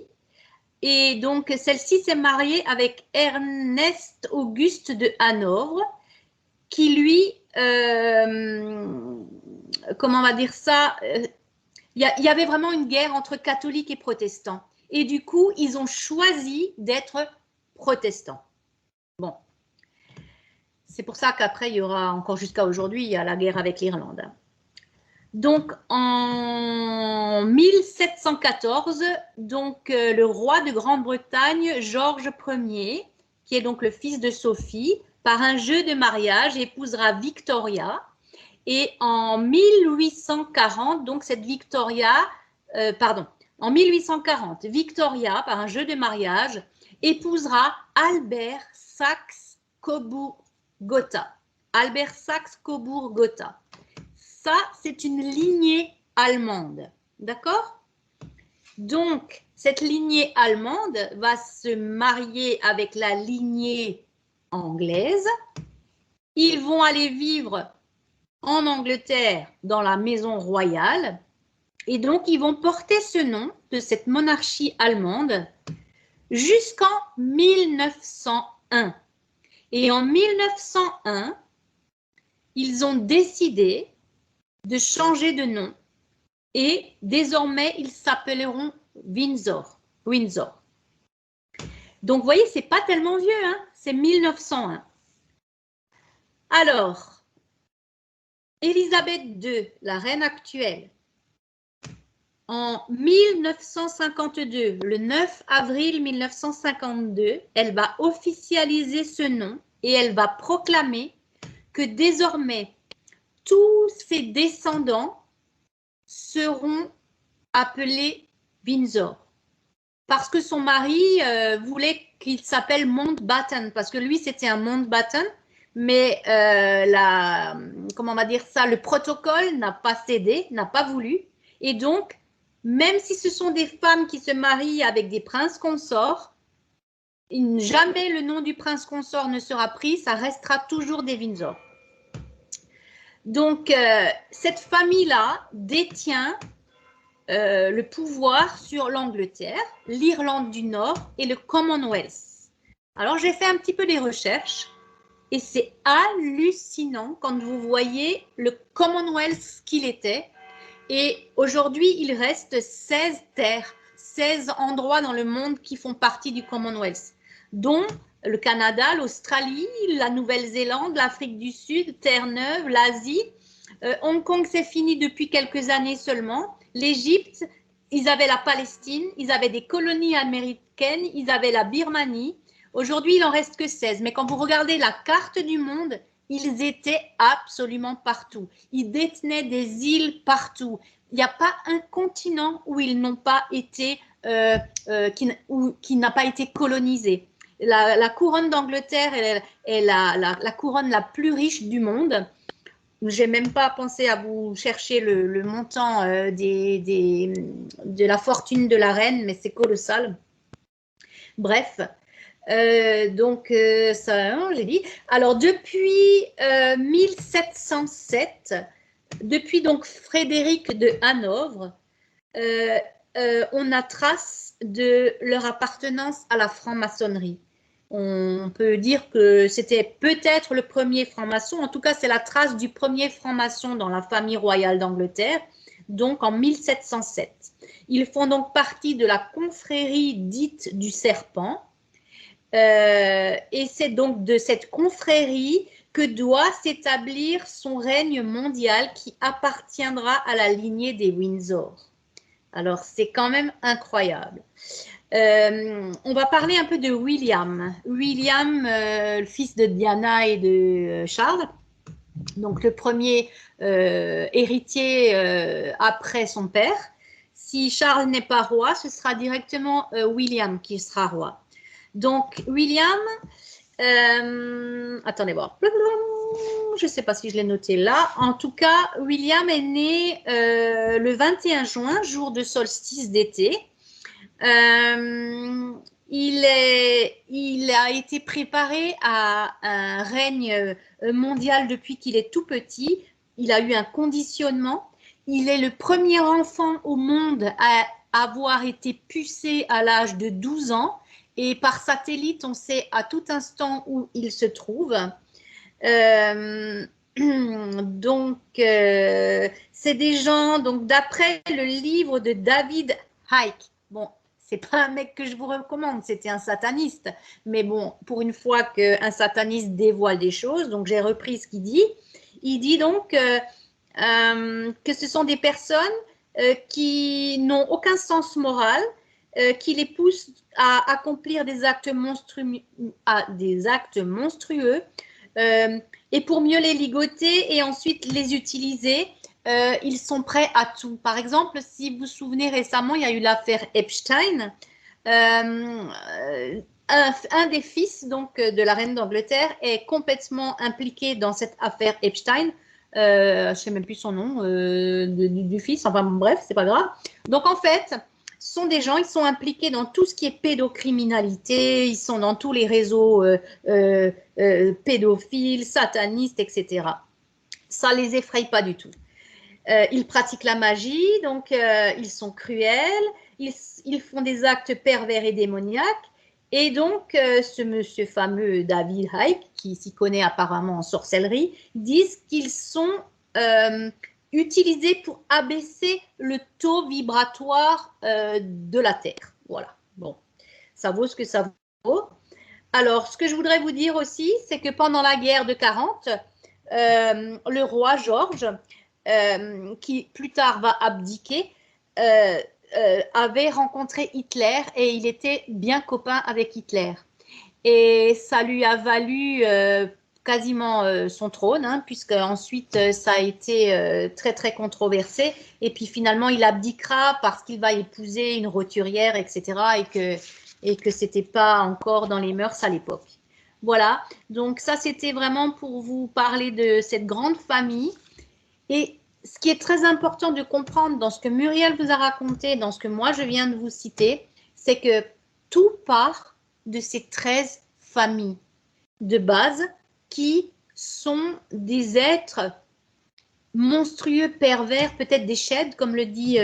Et donc, celle-ci s'est mariée avec Ernest Auguste de Hanovre, qui lui, comment on va dire ça, il y avait vraiment une guerre entre catholiques et protestants. Et du coup, ils ont choisi d'être protestants. Bon. C'est pour ça qu'après, il y aura encore jusqu'à aujourd'hui, il y a la guerre avec l'Irlande. Donc, en 1714, donc, le roi de Grande-Bretagne, Georges Ier, qui est donc le fils de Sophie, par un jeu de mariage, épousera Victoria. Et en 1840, donc cette en 1840, Victoria, par un jeu de mariage, épousera Albert Saxe-Cobourg-Gotha. Albert Saxe-Cobourg-Gotha. Ça, c'est une lignée allemande. D'accord? Donc, cette lignée allemande va se marier avec la lignée anglaise. Ils vont aller vivre en Angleterre dans la maison royale. Et donc, ils vont porter ce nom de cette monarchie allemande jusqu'en 1901. Et en 1901, ils ont décidé de changer de nom et désormais, ils s'appelleront Windsor. Donc, vous voyez, c'est pas tellement vieux, hein? C'est 1901. Alors, Élisabeth II, la reine actuelle, en 1952, le 9 avril 1952, elle va officialiser ce nom et elle va proclamer que désormais, tous ses descendants seront appelés Windsor. Parce que son mari voulait qu'il s'appelle Mountbatten, parce que lui, c'était un Mountbatten, mais comment on va dire ça, le protocole n'a pas cédé, n'a pas voulu. Et donc, même si ce sont des femmes qui se marient avec des princes consorts, jamais le nom du prince consort ne sera pris, ça restera toujours des Windsor. Donc, cette famille-là détient le pouvoir sur l'Angleterre, l'Irlande du Nord et le Commonwealth. Alors, j'ai fait un petit peu des recherches et c'est hallucinant quand vous voyez le Commonwealth qu'il était. Et aujourd'hui, il reste 16 terres, 16 endroits dans le monde qui font partie du Commonwealth, dont le Canada, l'Australie, la Nouvelle-Zélande, l'Afrique du Sud, Terre-Neuve, l'Asie. Hong Kong, c'est fini depuis quelques années seulement. L'Égypte, ils avaient la Palestine, ils avaient des colonies américaines, ils avaient la Birmanie. Aujourd'hui, il n'en reste que 16. Mais quand vous regardez la carte du monde, ils étaient absolument partout. Ils détenaient des îles partout. Il n'y a pas un continent où ils n'ont pas été, qui n'a pas été colonisé. La couronne d'Angleterre est la couronne la plus riche du monde. Je n'ai même pas pensé à vous chercher le montant de la fortune de la reine, mais c'est colossal. Bref, ça, j'ai dit. Alors, depuis 1707, depuis donc Frédéric de Hanovre, on a trace de leur appartenance à la franc-maçonnerie. On peut dire que c'était peut-être le premier franc-maçon. En tout cas, c'est la trace du premier franc-maçon dans la famille royale d'Angleterre, donc en 1707. Ils font donc partie de la confrérie dite du serpent. Et c'est donc de cette confrérie que doit s'établir son règne mondial qui appartiendra à la lignée des Windsor. Alors, c'est quand même incroyable. On va parler un peu de William. William, le fils de Diana et de Charles, donc le premier héritier après son père. Si Charles n'est pas roi, ce sera directement William qui sera roi. Donc, William, attendez voir. Je ne sais pas si je l'ai noté là. En tout cas, William est né le 21 juin, jour de solstice d'été. Il a été préparé à un règne mondial depuis qu'il est tout petit. Il a eu un conditionnement. Il est le premier enfant au monde à avoir été pucé à l'âge de 12 ans. Et par satellite, on sait à tout instant où il se trouve. Donc, c'est des gens, donc d'après le livre de David Icke, bon, c'est pas un mec que je vous recommande, c'était un sataniste. Mais bon, pour une fois qu'un sataniste dévoile des choses, donc j'ai repris ce qu'il dit. Il dit donc que ce sont des personnes qui n'ont aucun sens moral, qui les poussent à accomplir des actes monstrueux, et pour mieux les ligoter et ensuite les utiliser, ils sont prêts à tout. Par exemple, si vous vous souvenez récemment, il y a eu l'affaire Epstein. Un des fils donc, de la reine d'Angleterre est complètement impliqué dans cette affaire Epstein. Je ne sais même plus son nom du fils, enfin bref, c'est pas grave. Donc en fait, ce sont des gens, ils sont impliqués dans tout ce qui est pédocriminalité, ils sont dans tous les réseaux pédophiles, satanistes, etc. Ça ne les effraie pas du tout. Ils pratiquent la magie, donc ils sont cruels, ils font des actes pervers et démoniaques. Et donc, ce monsieur fameux David Icke, qui s'y connaît apparemment en sorcellerie, disent qu'ils sont utilisés pour abaisser le taux vibratoire de la Terre. Voilà, bon, ça vaut ce que ça vaut. Alors, ce que je voudrais vous dire aussi, c'est que pendant la guerre de 40, le roi George, qui plus tard va abdiquer, avait rencontré Hitler et il était bien copain avec Hitler. Et ça lui a valu quasiment son trône, hein, puisque ensuite ça a été très très controversé. Et puis finalement, il abdiquera parce qu'il va épouser une roturière, etc. Et que c'était pas encore dans les mœurs à l'époque. Voilà. Donc ça, c'était vraiment pour vous parler de cette grande famille. Et ce qui est très important de comprendre dans ce que Muriel vous a raconté, dans ce que moi je viens de vous citer, c'est que tout part de ces 13 familles de base qui sont des êtres monstrueux, pervers, peut-être des sheds, comme le dit,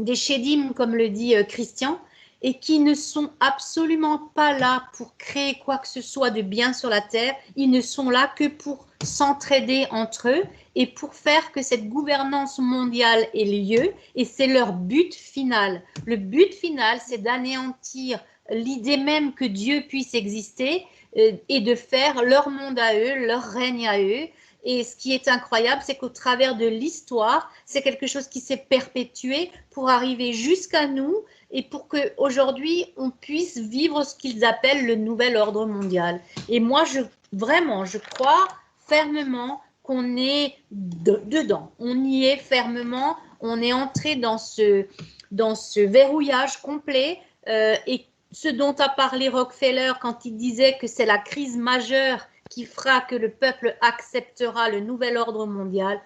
des shedim, comme le dit Christian, et qui ne sont absolument pas là pour créer quoi que ce soit de bien sur la terre. Ils ne sont là que pour s'entraider entre eux et pour faire que cette gouvernance mondiale ait lieu. Et c'est leur but final. Le but final, c'est d'anéantir l'idée même que Dieu puisse exister et de faire leur monde à eux, leur règne à eux. Et ce qui est incroyable, c'est qu'au travers de l'histoire, c'est quelque chose qui s'est perpétué pour arriver jusqu'à nous et pour qu'aujourd'hui, on puisse vivre ce qu'ils appellent le nouvel ordre mondial. Et moi, vraiment, je crois fermement qu'on est dedans. On y est fermement. On est entré dans ce verrouillage complet. Et ce dont a parlé Rockefeller quand il disait que c'est la crise majeure qui fera que le peuple acceptera le nouvel ordre mondial.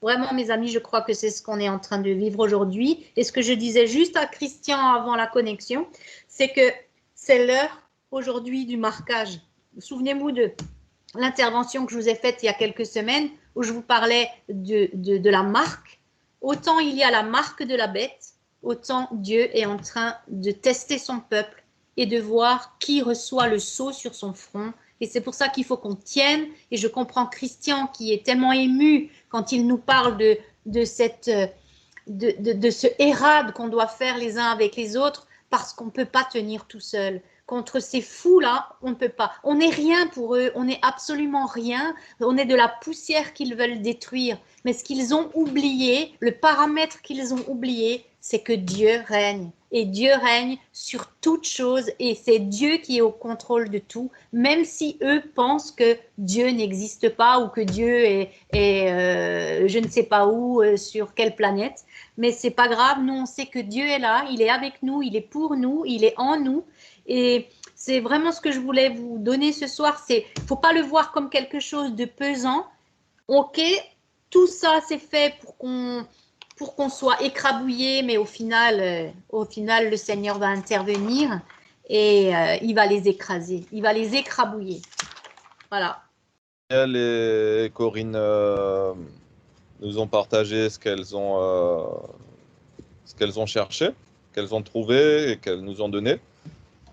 Vraiment, mes amis, je crois que c'est ce qu'on est en train de vivre aujourd'hui. Et ce que je disais juste à Christian avant la connexion, c'est que c'est l'heure aujourd'hui du marquage. Souvenez-vous de l'intervention que je vous ai faite il y a quelques semaines où je vous parlais de la marque. Autant il y a la marque de la bête, autant Dieu est en train de tester son peuple et de voir qui reçoit le sceau sur son front. Et c'est pour ça qu'il faut qu'on tienne. Et je comprends Christian qui est tellement ému quand il nous parle de ce hérade qu'on doit faire les uns avec les autres parce qu'on ne peut pas tenir tout seul. Contre ces fous-là, on ne peut pas. On n'est rien pour eux, on n'est absolument rien. On est de la poussière qu'ils veulent détruire. Mais ce qu'ils ont oublié, le paramètre qu'ils ont oublié, c'est que Dieu règne. Et Dieu règne sur toute chose et c'est Dieu qui est au contrôle de tout, même si eux pensent que Dieu n'existe pas ou que Dieu est je ne sais pas où, sur quelle planète. Mais c'est pas grave, nous on sait que Dieu est là, il est avec nous, il est pour nous, il est en nous. Et c'est vraiment ce que je voulais vous donner ce soir, c'est faut pas le voir comme quelque chose de pesant. Ok, tout ça c'est fait pour qu'on soit écrabouillé, mais au final, le Seigneur va intervenir et il va les écraser, il va les écrabouiller. Voilà. Daniel et Corinne nous ont partagé ce qu'elles ont cherché, qu'elles ont trouvé et qu'elles nous ont donné.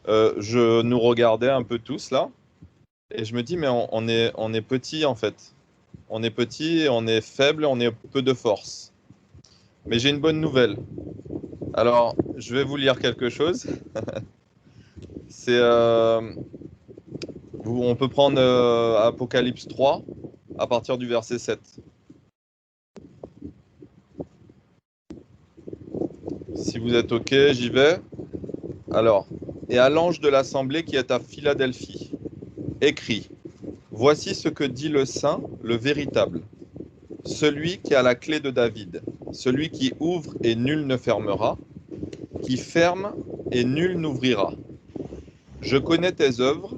Je nous regardais un peu tous là et je me dis mais on est petit en fait. On est petit, on est faible, on est peu de force. Mais j'ai une bonne nouvelle. Alors, je vais vous lire quelque chose. C'est, on peut prendre Apocalypse 3 à partir du verset 7. Si vous êtes OK, j'y vais. Alors, et à l'ange de l'assemblée qui est à Philadelphie, écrit, voici ce que dit le Saint, le véritable, celui qui a la clé de David, celui qui ouvre et nul ne fermera, qui ferme et nul n'ouvrira. Je connais tes œuvres.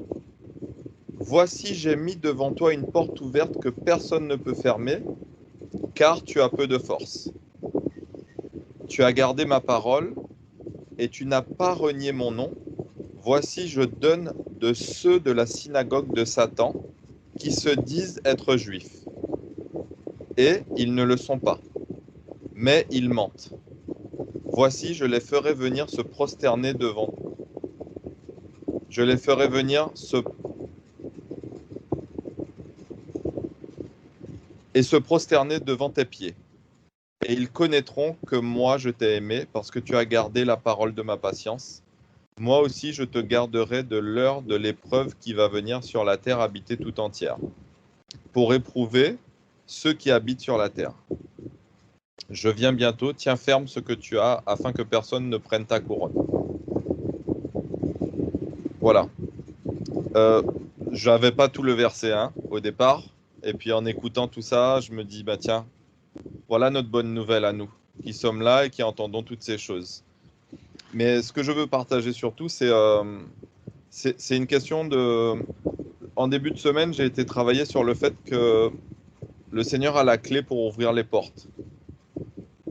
Voici, j'ai mis devant toi une porte ouverte que personne ne peut fermer, car tu as peu de force. Tu as gardé ma parole et tu n'as pas renié mon nom. Voici, je donne de ceux de la synagogue de Satan qui se disent être juifs. Et ils ne le sont pas, mais ils mentent. Voici, je les ferai venir se prosterner devant. Je les ferai venir se prosterner devant tes pieds. Et ils connaîtront que moi je t'ai aimé parce que tu as gardé la parole de ma patience. Moi aussi je te garderai de l'heure de l'épreuve qui va venir sur la terre habitée tout entière, pour éprouver ceux qui habitent sur la terre. Je viens bientôt, tiens ferme ce que tu as, afin que personne ne prenne ta couronne. Voilà. j'avais pas tout le verset au départ. Et puis en écoutant tout ça, je me dis, bah tiens, voilà notre bonne nouvelle à nous, qui sommes là et qui entendons toutes ces choses. Mais ce que je veux partager surtout, c'est une question de... En début de semaine, j'ai été travailler sur le fait que le Seigneur a la clé pour ouvrir les portes.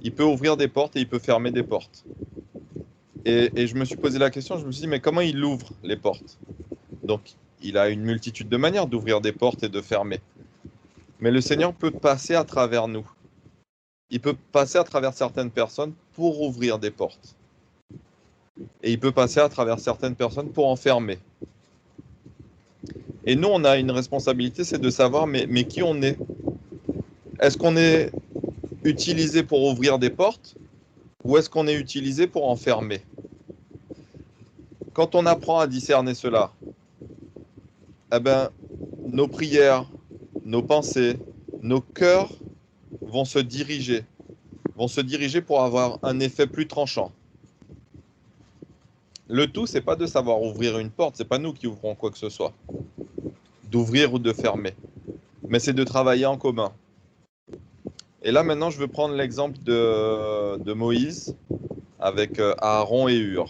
Il peut ouvrir des portes et il peut fermer des portes. Et je me suis posé la question, je me suis dit, mais comment il ouvre les portes? Donc, il a une multitude de manières d'ouvrir des portes et de fermer. Mais le Seigneur peut passer à travers nous. Il peut passer à travers certaines personnes pour ouvrir des portes. Et il peut passer à travers certaines personnes pour en fermer. Et nous, on a une responsabilité, c'est de savoir, mais qui on est? Est-ce qu'on est utilisé pour ouvrir des portes ou est-ce qu'on est utilisé pour en fermer? Quand on apprend à discerner cela, eh ben, nos prières, nos pensées, nos cœurs vont se diriger pour avoir un effet plus tranchant. Le tout, c'est pas de savoir ouvrir une porte, c'est pas nous qui ouvrons quoi que ce soit, d'ouvrir ou de fermer, mais c'est de travailler en commun. Et là, maintenant, je veux prendre l'exemple de Moïse avec Aaron et Hur.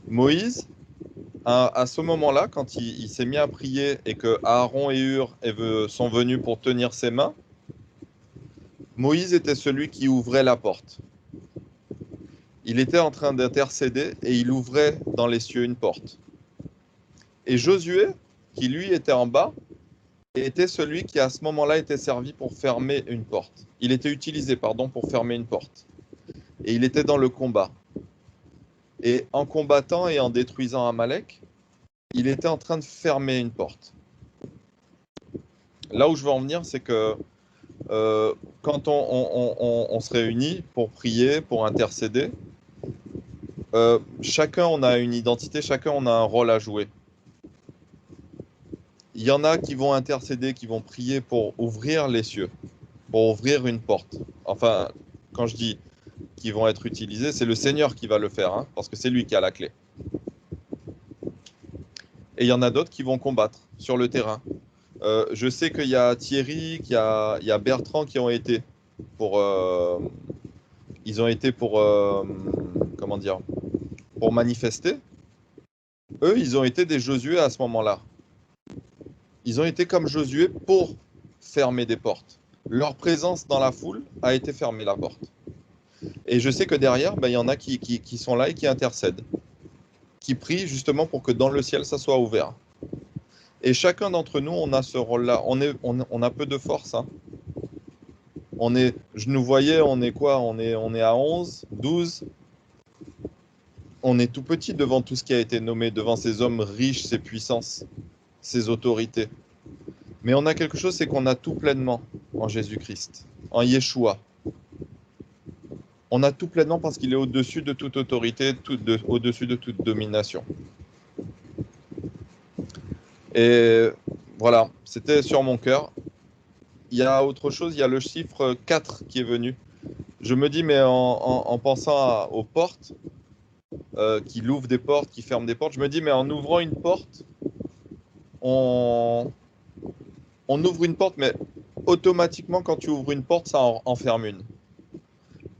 Moïse, à ce moment-là, quand il s'est mis à prier et que Aaron et Hur sont venus pour tenir ses mains, Moïse était celui qui ouvrait la porte. Il était en train d'intercéder et il ouvrait dans les cieux une porte. Et Josué, qui lui était en bas, était celui qui à ce moment-là était servi pour fermer une porte. Il était utilisé, pour fermer une porte. Et il était dans le combat. Et en combattant et en détruisant Amalek, il était en train de fermer une porte. Là où je veux en venir, c'est que quand on se réunit pour prier, pour intercéder, chacun on a une identité, chacun on a un rôle à jouer. Il y en a qui vont intercéder, qui vont prier pour ouvrir les cieux, pour ouvrir une porte. Enfin, quand je dis qu'ils vont être utilisés, c'est le Seigneur qui va le faire, parce que c'est lui qui a la clé. Et il y en a d'autres qui vont combattre sur le terrain. Je sais qu'il y a Thierry, il y a Bertrand qui ont été pour... ils ont été pour... comment dire? Pour manifester. Eux, ils ont été des Josué à ce moment-là. Ils ont été comme Josué pour fermer des portes. Leur présence dans la foule a été fermer la porte. Et je sais que derrière, il y en a qui sont là et qui intercèdent, qui prient justement pour que dans le ciel, ça soit ouvert. Et chacun d'entre nous, on a ce rôle-là. On a peu de force. Je nous voyais, on est quoi? On est à 11, 12. On est tout petit devant tout ce qui a été nommé, devant ces hommes riches, ces puissances, ces autorités. Mais on a quelque chose, c'est qu'on a tout pleinement en Jésus-Christ, en Yeshua. On a tout pleinement parce qu'il est au-dessus de toute autorité, au-dessus de toute domination. Et voilà, c'était sur mon cœur. Il y a autre chose, il y a le chiffre 4 qui est venu. Je me dis, mais en pensant aux portes, qui ouvrent des portes, qui ferment des portes, je me dis, mais en ouvrant une porte, on ouvre une porte, mais automatiquement, quand tu ouvres une porte, ça en ferme une.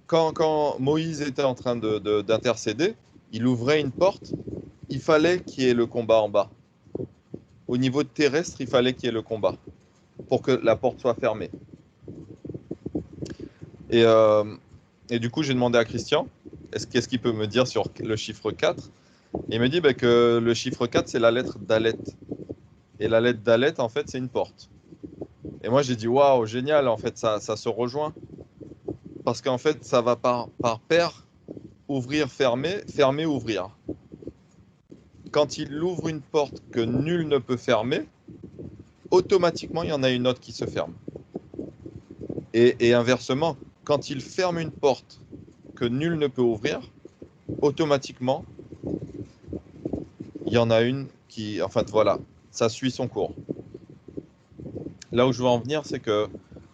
Quand Moïse était en train d'intercéder, il ouvrait une porte, il fallait qu'il y ait le combat en bas. Au niveau terrestre, il fallait qu'il y ait le combat pour que la porte soit fermée. Et du coup, j'ai demandé à Christian, qu'est-ce qu'il peut me dire sur le chiffre 4? Il me dit que le chiffre 4, c'est la lettre Dalet. Et la lettre Dalet, en fait, c'est une porte. Et moi, j'ai dit, waouh, génial, en fait, ça se rejoint. Parce qu'en fait, ça va par paire, ouvrir, fermer, fermer, ouvrir. Quand il ouvre une porte que nul ne peut fermer, automatiquement, il y en a une autre qui se ferme. Et inversement, quand il ferme une porte que nul ne peut ouvrir, automatiquement, il y en a une qui... Enfin, voilà, ça suit son cours. Là où je veux en venir, c'est que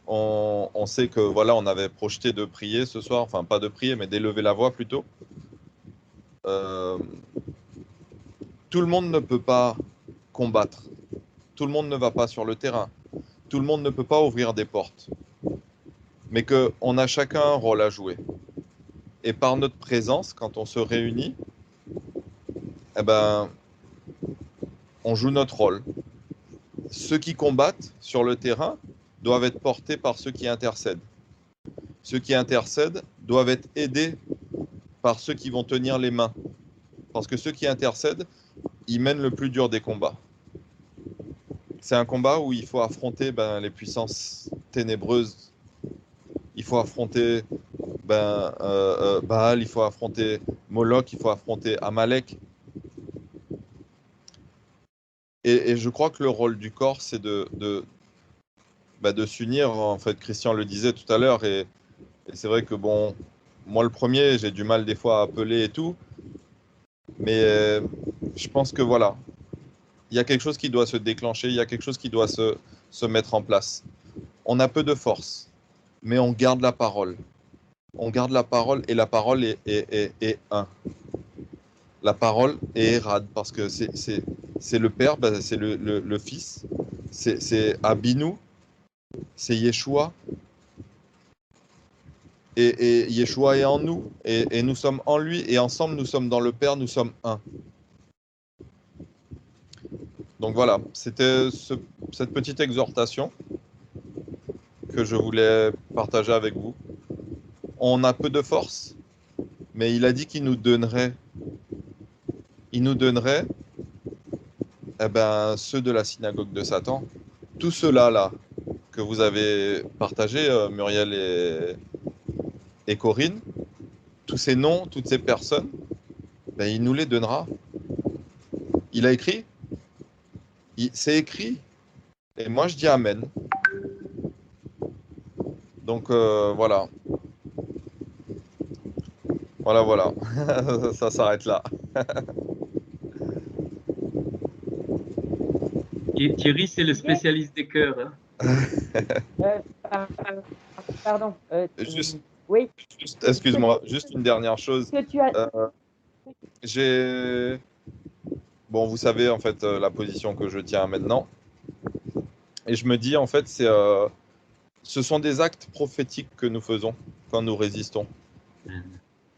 on sait que, voilà, on avait projeté de prier ce soir, enfin, pas de prier, mais d'élever la voix plutôt. Tout le monde ne peut pas combattre. tout le monde ne va pas sur le terrain. Tout le monde ne peut pas ouvrir des portes. Mais qu'on a chacun un rôle à jouer. Et par notre présence, quand on se réunit, eh ben, on joue notre rôle. Ceux qui combattent sur le terrain doivent être portés par ceux qui intercèdent. Ceux qui intercèdent doivent être aidés par ceux qui vont tenir les mains. Parce que ceux qui intercèdent, ils mènent le plus dur des combats. C'est un combat où il faut affronter les puissances ténébreuses. Il faut affronter Baal, il faut affronter Moloch, il faut affronter Amalek. Et je crois que le rôle du corps, c'est de s'unir. En fait, Christian le disait tout à l'heure, et c'est vrai que bon, moi le premier, j'ai du mal des fois à appeler et tout, mais je pense que voilà, il y a quelque chose qui doit se déclencher, il y a quelque chose qui doit se mettre en place. On a peu de force, mais on garde la parole. On garde la parole, et la parole est un. La parole est Erad, parce que c'est le Père, c'est le Fils, c'est Abinu, c'est Yeshua, et Yeshua est en nous, et nous sommes en lui, et ensemble nous sommes dans le Père, nous sommes un. Donc voilà, c'était cette petite exhortation que je voulais partager avec vous. On a peu de force, mais il a dit qu'il nous donnerait. Il nous donnerait ceux de la synagogue de Satan. Tout cela là que vous avez partagé, Muriel et Corinne, tous ces noms, toutes ces personnes, il nous les donnera. Il a écrit. C'est écrit. Et moi, je dis Amen. Donc, voilà. Voilà. Ça s'arrête là. Thierry, c'est le spécialiste des cœurs. Hein. Pardon. Oui. Excuse-moi, juste une dernière chose. Bon, vous savez, en fait, la position que je tiens maintenant. Et je me dis, en fait, ce sont des actes prophétiques que nous faisons quand nous résistons.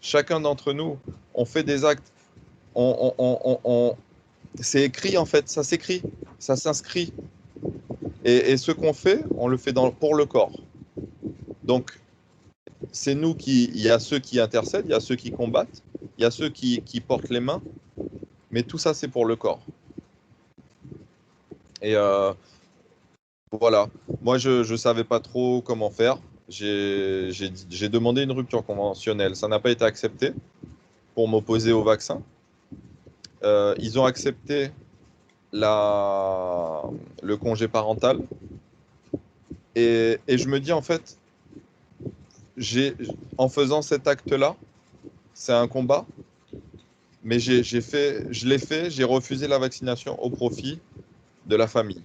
Chacun d'entre nous, on fait des actes. C'est écrit, en fait, ça s'écrit, ça s'inscrit. Et ce qu'on fait, on le fait pour le corps. Donc, c'est nous il y a ceux qui intercèdent, il y a ceux qui combattent, il y a ceux qui portent les mains, mais tout ça, c'est pour le corps. Et voilà. Moi, je ne savais pas trop comment faire. J'ai demandé une rupture conventionnelle. Ça n'a pas été accepté pour m'opposer au vaccin. Ils ont accepté le congé parental. Et je me dis, en fait, en faisant cet acte-là, c'est un combat, mais je l'ai fait, j'ai refusé la vaccination au profit de la famille.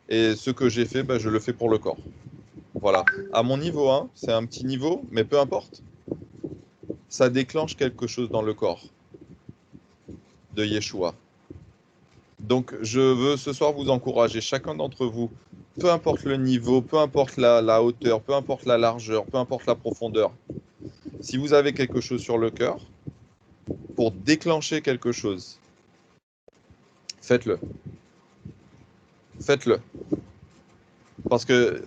Et ce que j'ai fait, je le fais pour le corps. Voilà. À mon niveau 1, c'est un petit niveau, mais peu importe. Ça déclenche quelque chose dans le corps de Yeshua. Donc, je veux ce soir vous encourager, chacun d'entre vous, peu importe le niveau, peu importe la hauteur, peu importe la largeur, peu importe la profondeur. Si vous avez quelque chose sur le cœur, pour déclencher quelque chose, faites-le. Faites-le. Parce qu'il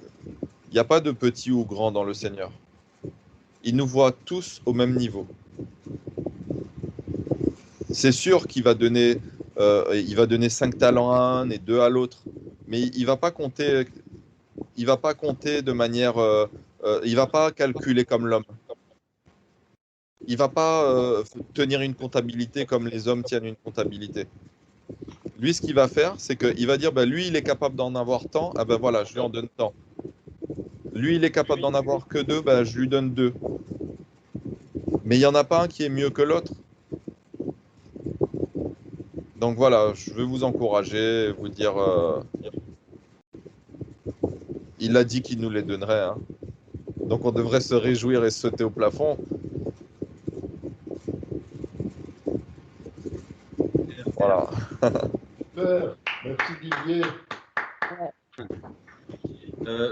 n'y a pas de petit ou grand dans le Seigneur. Il nous voit tous au même niveau. C'est sûr qu'il va donner 5 talents à un et 2 à l'autre, mais il ne va pas compter de manière... il ne va pas calculer comme l'homme. Il ne va pas tenir une comptabilité comme les hommes tiennent une comptabilité. Lui, ce qu'il va faire, c'est qu'il va dire, lui, il est capable d'en avoir tant, voilà, je lui en donne tant. Lui, il est capable d'en avoir que 2, je lui donne 2. Mais il n'y en a pas un qui est mieux que l'autre. Donc voilà, je veux vous encourager, vous dire, il a dit qu'il nous les donnerait. Hein. Donc on devrait se réjouir et sauter au plafond. Voilà. Merci Didier.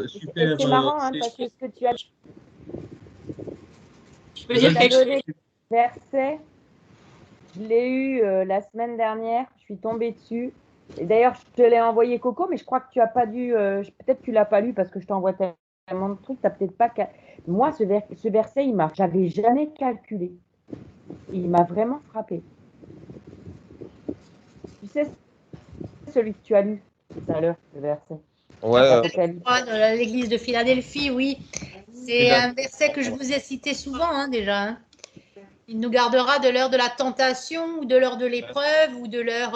Super. C'est marrant, hein, parce que ce que tu as Je peux dire quelque chose. donné verset, je l'ai eu la semaine dernière, je suis tombée dessus. Et d'ailleurs, je te l'ai envoyé Coco, mais je crois que tu as pas dû, peut-être tu l'as pas lu parce que je t'envoie tellement de trucs, tu n'as peut-être pas. Moi, ce verset, j'avais jamais calculé. Il m'a vraiment frappé. Tu sais, celui que tu as lu tout à l'heure, le verset. Ouais, Dans l'église de Philadelphie, oui. C'est un verset que je vous ai cité souvent déjà. Hein. Il nous gardera de l'heure de la tentation ou de l'heure de l'épreuve ou de l'heure.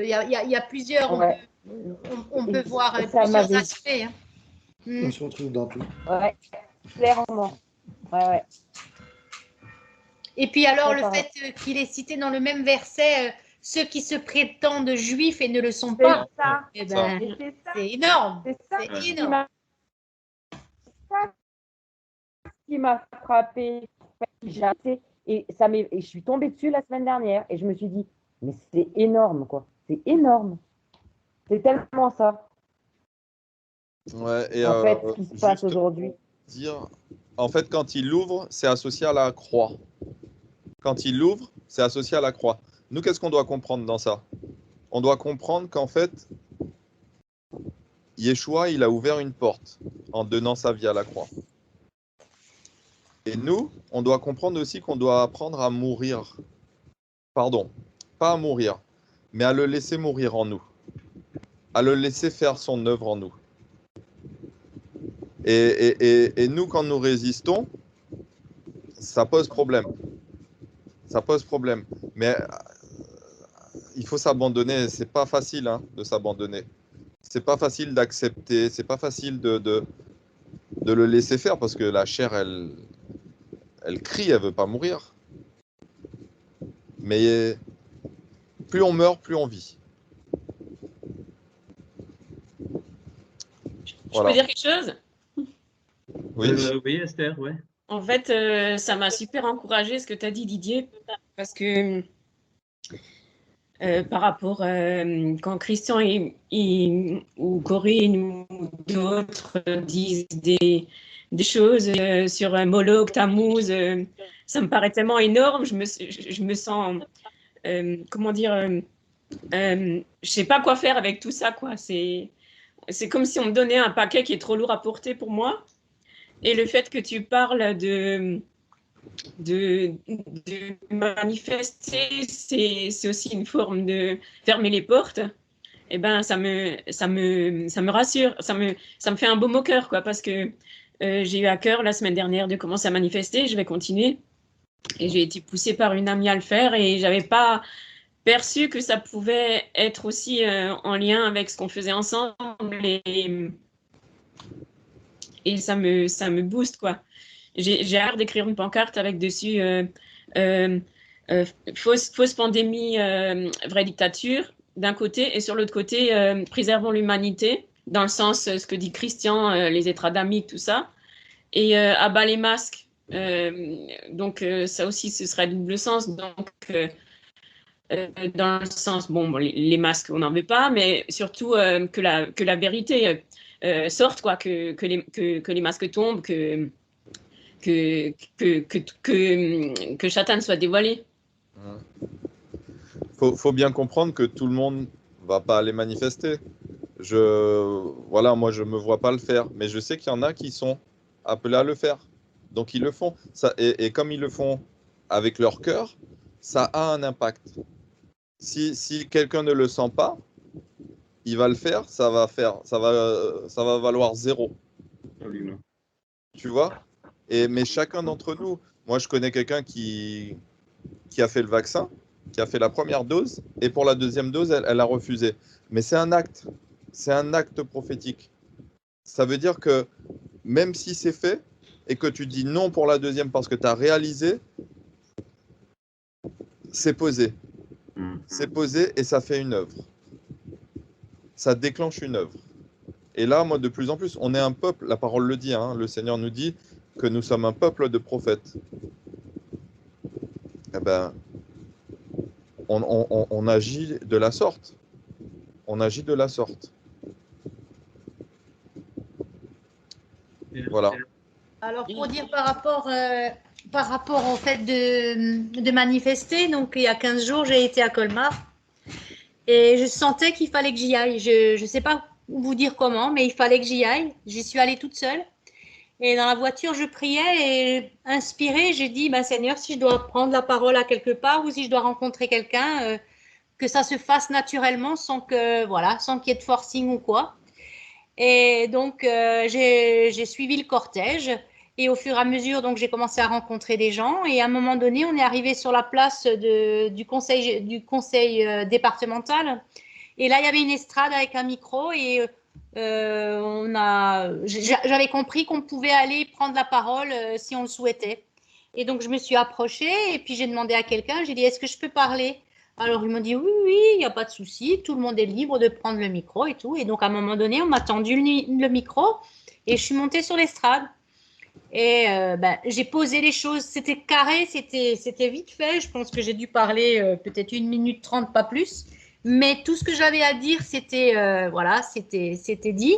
Il y a plusieurs. Ouais. On peut voir Ça plusieurs m'avait- aspects. Hein. On se retrouve dans tout. Ouais, clairement. Ouais. Et puis alors, le pareil. fait qu'il est cité dans le même verset, ceux qui se prétendent juifs et ne le sont C'est pas, ça. eh ben, Et c'est ça. c'est énorme. C'est ça C'est qui énorme. m'a frappé. Et je suis tombée dessus la semaine dernière et je me suis dit, mais c'est énorme, quoi. C'est énorme. C'est tellement ça. ouais. Et En fait, ce qui se passe juste aujourd'hui. dire, en fait, quand il l'ouvre, c'est associé à la croix. Quand il l'ouvre, c'est associé à la croix. Nous, qu'est-ce qu'on doit comprendre dans ça? On doit comprendre qu'en fait, Yeshua, il a ouvert une porte en donnant sa vie à la croix. Et nous, on doit comprendre aussi qu'on doit apprendre à mourir. Pardon, pas à mourir, mais à le laisser mourir en nous. À le laisser faire son œuvre en nous. Et nous, quand nous résistons, ça pose problème. Ça pose problème. Mais il faut s'abandonner. C'est pas facile de s'abandonner. C'est pas facile d'accepter. C'est pas facile de le laisser faire parce que la chair, elle crie, elle veut pas mourir. Mais plus on meurt, plus on vit. Je peux dire quelque chose? Oui. Oui, Esther, ouais. En fait, ça m'a super encouragé ce que tu as dit, Didier, parce que par rapport quand Christian ou Corinne ou d'autres disent des choses sur Moloch, Tammuz, ça me paraît tellement énorme, je me sens, comment dire, je sais pas quoi faire avec tout ça, quoi. C'est comme si on me donnait un paquet qui est trop lourd à porter pour moi. Et le fait que tu parles de manifester, c'est aussi une forme de fermer les portes. Et ben, ça me rassure, ça me fait un baume au cœur, quoi, parce que j'ai eu à cœur la semaine dernière de commencer à manifester. Je vais continuer. Et j'ai été poussée par une amie à le faire et j'avais pas perçu que ça pouvait être aussi en lien avec ce qu'on faisait ensemble et ça me booste, quoi. J'ai hâte d'écrire une pancarte avec dessus fausse pandémie, vraie dictature d'un côté et sur l'autre côté préservons l'humanité dans le sens ce que dit Christian, les êtres adamiques, tout ça, et abat les masques. Donc ça aussi ce serait double sens. Donc dans le sens, bon, les masques, on n'en veut pas, mais surtout que la vérité sorte, quoi, que les masques tombent, que Satan soit dévoilé. Faut bien comprendre que tout le monde va pas aller manifester. Voilà, moi, je me vois pas le faire, mais je sais qu'il y en a qui sont appelés à le faire. Donc, ils le font. Ça, et comme ils le font avec leur cœur, ça a un impact. Si quelqu'un ne le sent pas, il va le faire, ça va valoir 0. Absolument. Tu vois? Mais chacun d'entre nous, moi je connais quelqu'un qui a fait le vaccin, qui a fait la première dose, et pour la deuxième dose, elle a refusé. Mais c'est un acte prophétique. Ça veut dire que même si c'est fait, et que tu dis non pour la deuxième parce que tu as réalisé, c'est posé. C'est posé et ça fait une œuvre. Ça déclenche une œuvre. Et là, moi, de plus en plus, on est un peuple, la parole le dit, le Seigneur nous dit que nous sommes un peuple de prophètes. Eh ben, on agit de la sorte. on agit de la sorte. Voilà. Alors, pour dire par rapport au fait de manifester, donc il y a 15 jours, j'ai été à Colmar et je sentais qu'il fallait que j'y aille. Je ne sais pas vous dire comment, mais il fallait que j'y aille. J'y suis allée toute seule. Et dans la voiture, je priais et inspirée, j'ai dit, bah, Seigneur, si je dois prendre la parole à quelque part ou si je dois rencontrer quelqu'un, que ça se fasse naturellement sans qu'il y ait de forcing ou quoi. Et donc, j'ai suivi le cortège et au fur et à mesure, donc, j'ai commencé à rencontrer des gens. Et à un moment donné, on est arrivé sur la place du conseil départemental. Et là, il y avait une estrade avec un micro et j'avais compris qu'on pouvait aller prendre la parole si on le souhaitait. Et donc, je me suis approchée et puis j'ai demandé à quelqu'un, j'ai dit, est-ce que je peux parler? Alors, ils m'ont dit, oui, oui, il n'y a pas de souci, tout le monde est libre de prendre le micro et tout. Et donc, à un moment donné, on m'a tendu le micro et je suis montée sur l'estrade. Et j'ai posé les choses, c'était carré, c'était vite fait. Je pense que j'ai dû parler peut-être 1 minute 30, pas plus. Mais tout ce que j'avais à dire, c'était dit.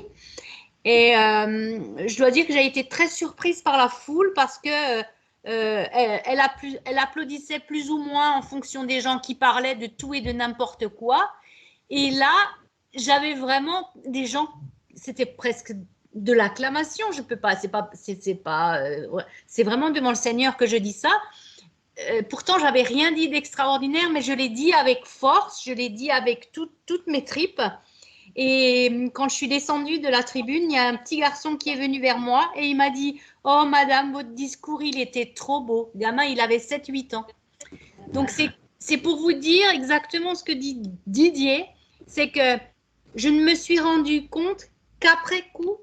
Et je dois dire que j'ai été très surprise par la foule parce que elle applaudissait plus ou moins en fonction des gens qui parlaient de tout et de n'importe quoi. Et là, j'avais vraiment des gens, c'était presque de l'acclamation. Je peux pas, c'est vraiment devant le Seigneur que je dis ça. Pourtant, j'avais rien dit d'extraordinaire, mais je l'ai dit avec force, je l'ai dit avec toutes mes tripes. Et quand je suis descendue de la tribune, il y a un petit garçon qui est venu vers moi et il m'a dit « Oh, madame, votre discours, il était trop beau. » Le gamin, il avait 7-8 ans. Donc, c'est pour vous dire exactement ce que dit Didier, c'est que je ne me suis rendu compte qu'après coup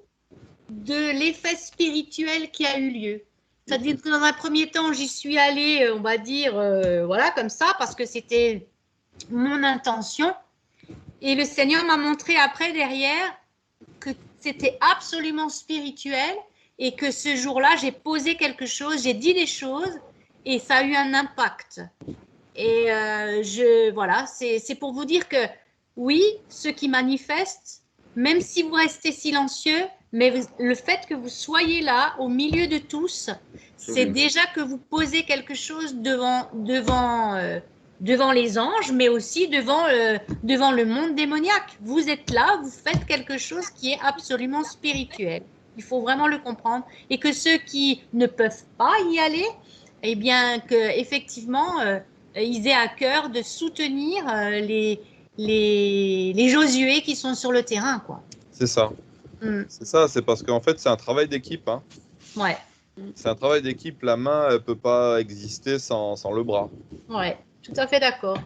de l'effet spirituel qui a eu lieu. C'est-à-dire que dans un premier temps, j'y suis allée, on va dire, comme ça, parce que c'était mon intention. Et le Seigneur m'a montré après, derrière, que c'était absolument spirituel et que ce jour-là, j'ai posé quelque chose, j'ai dit des choses et ça a eu un impact. Et c'est pour vous dire que oui, ceux qui manifestent, même si vous restez silencieux, mais le fait que vous soyez là, au milieu de tous, c'est déjà que vous posez quelque chose devant les anges, mais aussi devant le monde démoniaque. Vous êtes là, vous faites quelque chose qui est absolument spirituel. Il faut vraiment le comprendre. Et que ceux qui ne peuvent pas y aller, eh bien, qu'effectivement, ils aient à cœur de soutenir les Josué qui sont sur le terrain, quoi. C'est ça. C'est ça, c'est parce qu'en fait, c'est un travail d'équipe. Hein. Ouais. C'est un travail d'équipe. La main, elle ne peut pas exister sans le bras. Ouais, tout à fait d'accord.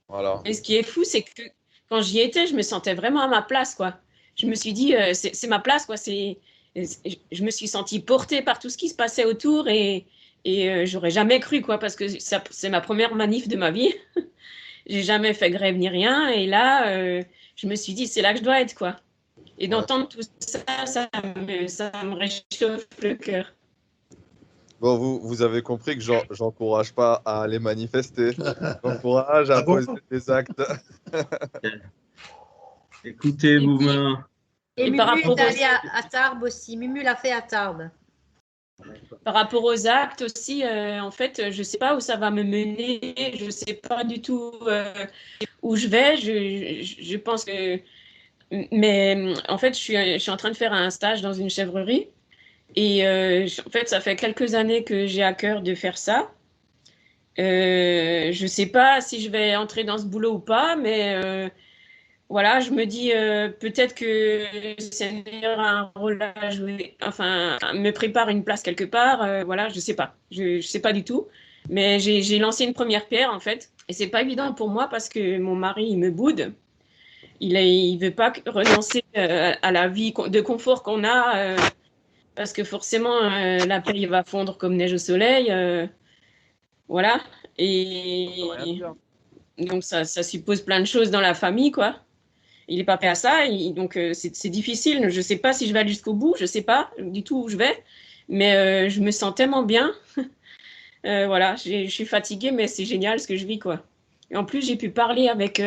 Voilà. Et ce qui est fou, c'est que quand j'y étais, je me sentais vraiment à ma place, quoi. Je me suis dit, c'est ma place, quoi. Je me suis sentie portée par tout ce qui se passait autour et j'aurais jamais cru, quoi, parce que c'est ma première manif de ma vie. J'ai jamais fait grève ni rien. Et là, je me suis dit, c'est là que je dois être, quoi. Et d'entendre tout ça, ça me réchauffe le cœur. Bon, vous avez compris que j'encourage pas à aller manifester. J'encourage à poser des actes. Écoutez, Mouvement. Et Mumu est allé à Tarbes aussi. Mumu l'a fait à Tarbes. Par rapport aux actes aussi, en fait, je ne sais pas où ça va me mener. Je ne sais pas du tout où je vais. Je pense que... Mais en fait, je suis en train de faire un stage dans une chèvrerie. Et en fait, ça fait quelques années que j'ai à cœur de faire ça. Je ne sais pas si je vais entrer dans ce boulot ou pas, mais voilà, je me dis peut-être que le Seigneur a un rôle à jouer, enfin, me prépare une place quelque part. Voilà, je ne sais pas. Je ne sais pas du tout. Mais j'ai lancé une première pierre, en fait. Et ce n'est pas évident pour moi parce que mon mari, il me boude. Il ne veut pas renoncer à la vie de confort qu'on a parce que forcément, la paye va fondre comme neige au soleil. Voilà. Et donc, ça suppose plein de choses dans la famille, quoi. Il n'est pas prêt à ça. Donc, c'est difficile. Je ne sais pas si je vais aller jusqu'au bout. Je ne sais pas du tout où je vais. Mais je me sens tellement bien. Voilà, je suis fatiguée, mais c'est génial ce que je vis, quoi. Et en plus, j'ai pu parler avec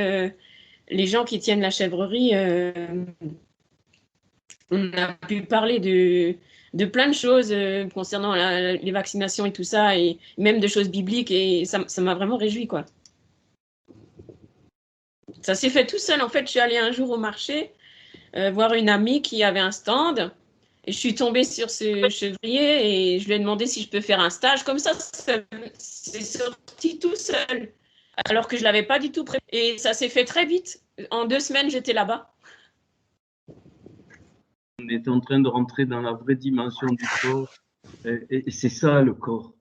les gens qui tiennent la chèvrerie, on a pu parler de plein de choses concernant les vaccinations et tout ça, et même de choses bibliques, et ça m'a vraiment réjoui, quoi. Ça s'est fait tout seul. En fait, je suis allée un jour au marché voir une amie qui avait un stand, et je suis tombée sur ce chevrier, et je lui ai demandé si je peux faire un stage. Comme ça, c'est sorti tout seul, alors que je ne l'avais pas du tout prévu. Et ça s'est fait très vite. En 2 semaines, j'étais là-bas. On est en train de rentrer dans la vraie dimension du corps, et c'est ça le corps.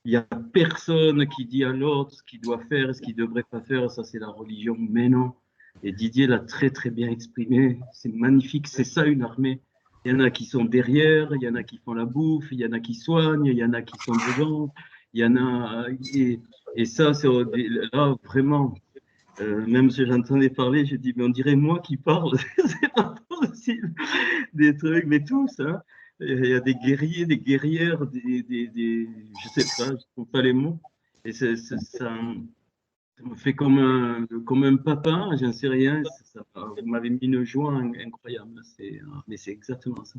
Il n'y a personne qui dit à l'autre ce qu'il doit faire et ce qu'il ne devrait pas faire, ça c'est la religion, mais non. Et Didier l'a très très bien exprimé, c'est magnifique, c'est ça une armée. Il y en a qui sont derrière, il y en a qui font la bouffe, il y en a qui soignent, il y en a qui sont devant, il y en a... Et ça, c'est là vraiment, même si j'entendais parler, je dis, mais on dirait moi qui parle, c'est pas possible, des trucs, mais tous, hein. Il y a des guerriers, des guerrières, je sais pas, je trouve pas les mots. Et ça me fait comme un papa, j'en sais rien. Vous m'avez mis une joie incroyable. Mais c'est exactement ça.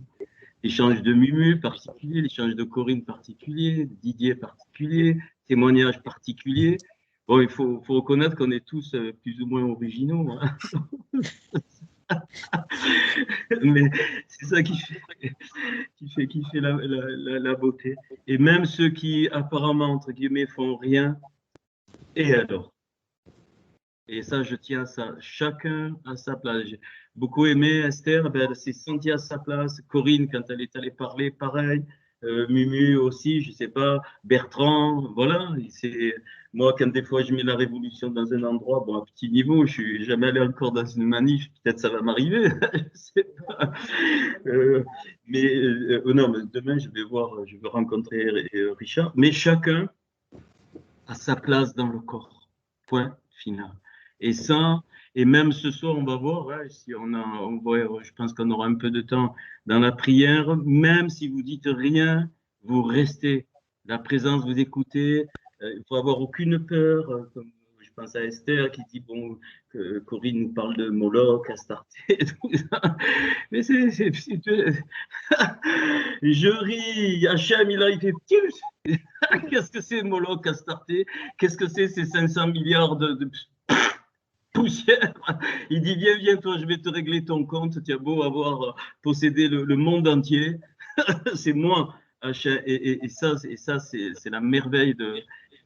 L'échange de Mumu particulier, l'échange de Corinne particulier, de Didier particulier, témoignage particulier. Bon, il faut reconnaître qu'on est tous plus ou moins originaux. Hein. Mais c'est ça qui fait la beauté. Et même ceux qui apparemment, entre guillemets, font rien, et alors? Et ça, je tiens à ça. Chacun à sa place. J'ai beaucoup aimé Esther, ben, elle s'est sentie à sa place. Corinne, quand elle est allée parler, pareil. Mumu aussi, je sais pas. Bertrand, voilà. Moi, quand des fois je mets la révolution dans un endroit, bon, à petit niveau, je suis jamais allé encore dans une manif. Peut-être ça va m'arriver, je sais pas. Non, mais demain je vais rencontrer Richard. Mais chacun a sa place dans le corps. Point final. Et ça, et même ce soir, on va voir, ouais, si je pense qu'on aura un peu de temps dans la prière, même si vous dites rien, vous restez. La présence, vous écoutez, il faut avoir aucune peur, comme je pense à Esther qui dit, bon, que Corinne nous parle de Moloch, Astarté, tout ça. Mais je ris, Hachem, il fait petit. Qu'est-ce que c'est Moloch, Astarté? Qu'est-ce que c'est ces 500 milliards de poussière? Il dit, viens, toi, je vais te régler ton compte. Tu as beau avoir possédé le monde entier. C'est moi, Hachem. Et ça, c'est la merveille de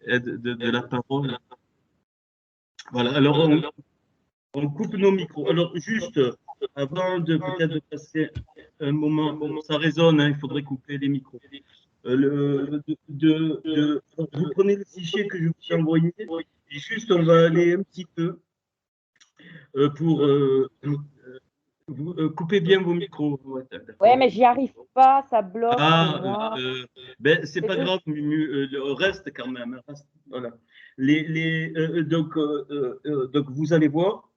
la parole. Voilà, alors on coupe nos micros. Alors, juste, avant de peut-être de passer un moment, ça résonne, hein, il faudrait couper les micros. Vous prenez le fichier que je vous ai envoyé, et juste on va aller un petit peu pour couper bien vos micros. Ouais, mais j'y arrive pas, ça bloque. Ben, c'est pas grave, reste quand même. Reste, voilà. Donc, vous allez voir.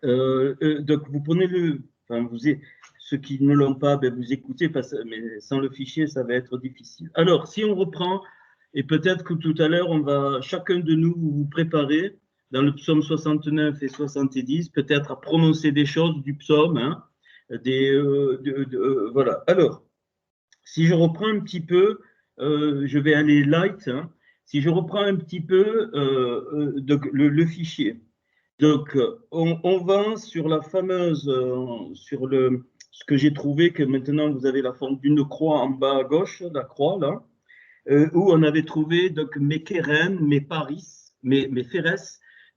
Donc, vous prenez ceux qui ne l'ont pas, ben, vous écoutez, mais sans le fichier, ça va être difficile. Alors, si on reprend, et peut-être que tout à l'heure, chacun de nous, vous préparez dans le psaume 69 et 70, peut-être à prononcer des choses du psaume. Hein, voilà. Alors, si je reprends un petit peu, je vais aller light. Hein, si je reprends un petit peu donc, le fichier. Donc, on va sur la fameuse, ce que j'ai trouvé, que maintenant vous avez la forme d'une croix en bas à gauche, la croix là, où on avait trouvé donc Mekeren, Méphéres.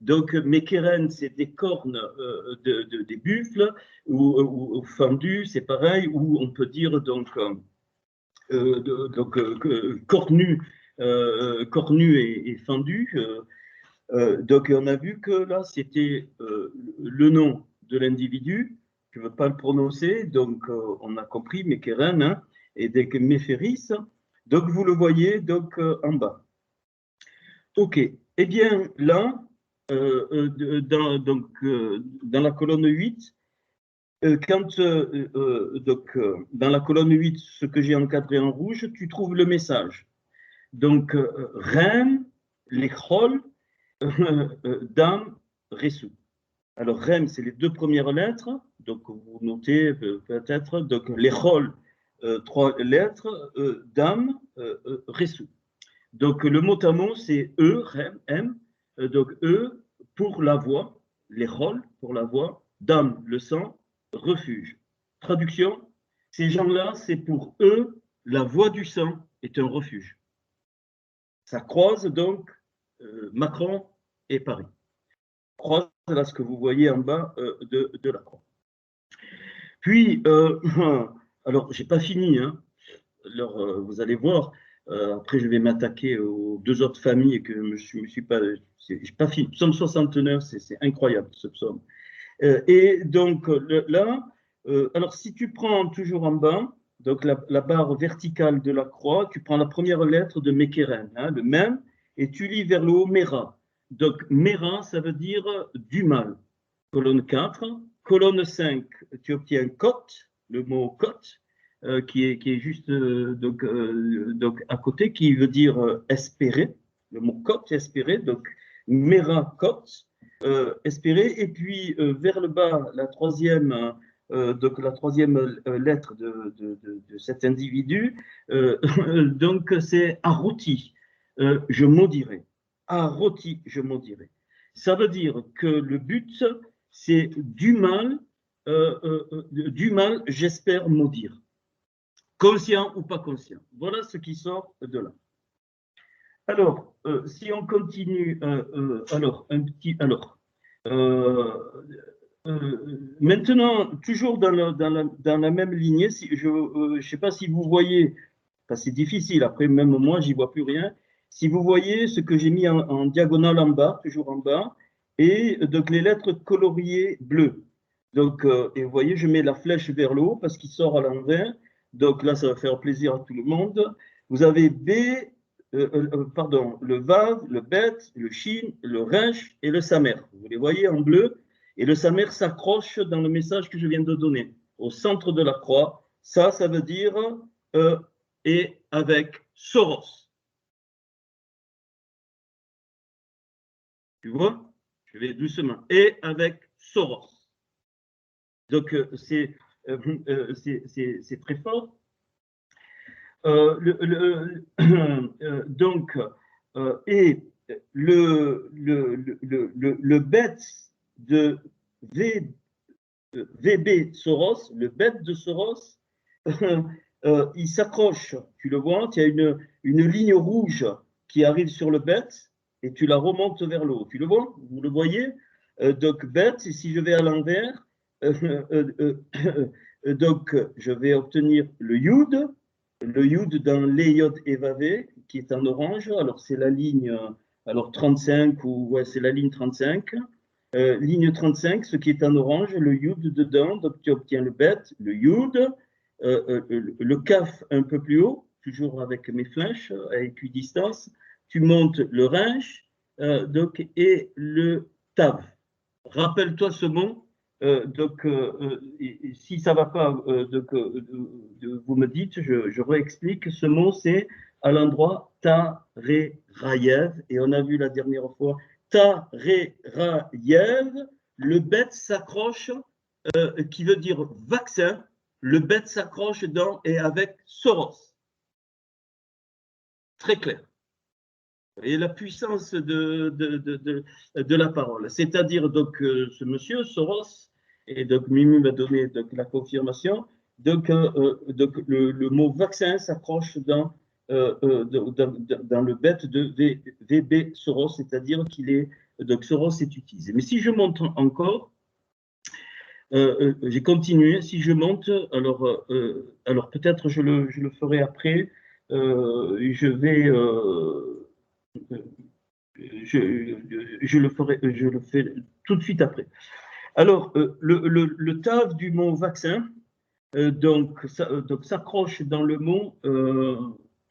Donc, Mekeren, c'est des cornes des buffles, ou fendus, c'est pareil, ou on peut dire donc cornu et fendu. Donc, on a vu que là, c'était le nom de l'individu. Je ne veux pas le prononcer, donc on a compris Mekeren, hein, et donc Méphéris. Donc, vous le voyez donc en bas. OK. Eh bien, là, dans la colonne 8, dans la colonne 8, ce que j'ai encadré en rouge, tu trouves le message. Donc, Ren, Lechol, Dam, Resou. Alors, Rem, c'est les deux premières lettres. Donc, vous notez peut-être. Donc, les rôles, 3 lettres. Dam, Ressou. Donc, le mot à mot, c'est E, Rem, M. Donc, E pour la voix, les rôles pour la voix. Dam, le sang, refuge. Traduction, ces gens-là, c'est pour eux, la voix du sang est un refuge. Ça croise donc Macron et Paris. Croise là ce que vous voyez en bas de la croix. Puis, alors, j'ai pas fini, hein. Alors, vous allez voir, après je vais m'attaquer aux 2 autres familles que je me suis pas, j'ai pas fini. Psaume 69, c'est incroyable ce psaume. Et donc là, alors si tu prends toujours en bas, donc la barre verticale de la croix, tu prends la première lettre de Mekeren, hein, le même, et tu lis vers le haut Mera. Donc Mera, ça veut dire du mal. Colonne 4. Colonne 5, tu obtiens Kot, le mot Kot, qui est juste donc à côté, qui veut dire espérer, le mot Kot, espérer, donc Mera Kot. Espérer, et puis vers le bas, la troisième lettre de cet individu, donc c'est Aroti, je maudirai. Aroti, je maudirai. Ça veut dire que le but, c'est du mal, j'espère maudire. Conscient ou pas conscient. Voilà ce qui sort de là. Alors, si on continue, maintenant, toujours dans la même lignée, je ne sais pas si vous voyez, c'est difficile, après même moi, j'y vois plus rien. Si vous voyez ce que j'ai mis en diagonale en bas, toujours en bas, et donc les lettres coloriées bleues. Donc, et vous voyez, je mets la flèche vers le haut parce qu'il sort à l'envers. Donc là, ça va faire plaisir à tout le monde. Vous avez B, le Vav, le Bet, le Shin, le Resh et le Samer. Vous les voyez en bleu. Et le Samer s'accroche dans le message que je viens de donner, au centre de la croix. Ça veut dire et avec Soros. Tu vois? Je vais doucement. Et avec Soros. Donc, c'est très fort. Donc, et le bête de VB Soros, le bête de Soros, il s'accroche, tu le vois, il y a une ligne rouge qui arrive sur le bête et tu la remontes vers le haut. Tu le vois? Vous le voyez? Donc, bête, et si je vais à l'envers, donc je vais obtenir le Yud dans l'Eyod Evavé, qui est en orange. Alors, c'est la ligne 35, ou ouais, c'est la ligne 35. Ligne 35, ce qui est en orange, le Yud dedans, donc tu obtiens le Bet, le Yud, le Kaf un peu plus haut, toujours avec mes flèches à équidistance. Tu montes le Resh, donc, et le Tav. Rappelle-toi ce mot. Donc, si ça ne va pas, vous me dites, je réexplique. Ce mot, c'est à l'endroit Ta-Ré-Rayev. Et on a vu la dernière fois Ta-Ré-Rayev. Le bête s'accroche, qui veut dire vaccin. Le bête s'accroche dans et avec Soros. Très clair. Et la puissance de la parole. C'est-à-dire, donc, ce monsieur, Soros, et donc Mimi m'a donné donc, la confirmation, donc le mot vaccin s'accroche dans le bête de VB Soros, c'est-à-dire qu'il est, donc Soros est utilisé. Mais si je monte encore, j'ai continué, si je monte, alors peut-être je le ferai après, je le fais tout de suite après. Alors, le tav du mot vaccin, donc s'accroche dans le mot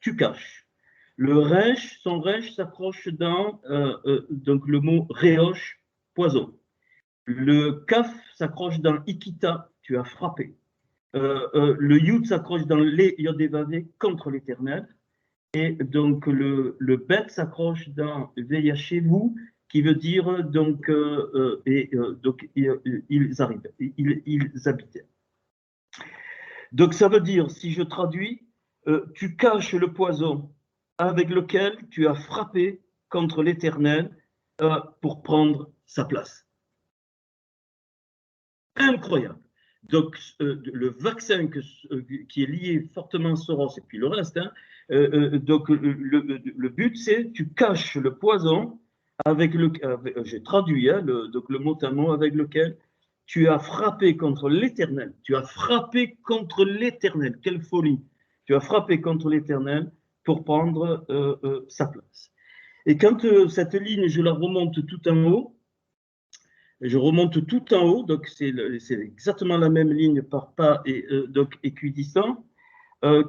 tu caches. Le resh, son resh s'accroche dans donc le mot réoche, poison. Le kaf s'accroche dans ikita, tu as frappé. Le yud s'accroche dans les yodévavé, contre l'éternel. Et donc le bet s'accroche dans veillachez vous, qui veut dire donc, donc ils arrivent, ils habitaient. Donc ça veut dire, si je traduis, tu caches le poison avec lequel tu as frappé contre l'Éternel pour prendre sa place. Incroyable. Donc le vaccin qui est lié fortement à Soros et puis le reste, hein, donc le but c'est tu caches le poison avec le, j'ai traduit hein, donc le mot à mot avec lequel tu as frappé contre l'Éternel. Tu as frappé contre l'Éternel. Quelle folie! Tu as frappé contre l'Éternel pour prendre sa place. Et quand cette ligne, je la remonte tout en haut, je remonte tout en haut, donc c'est exactement la même ligne par pas et donc équidistant.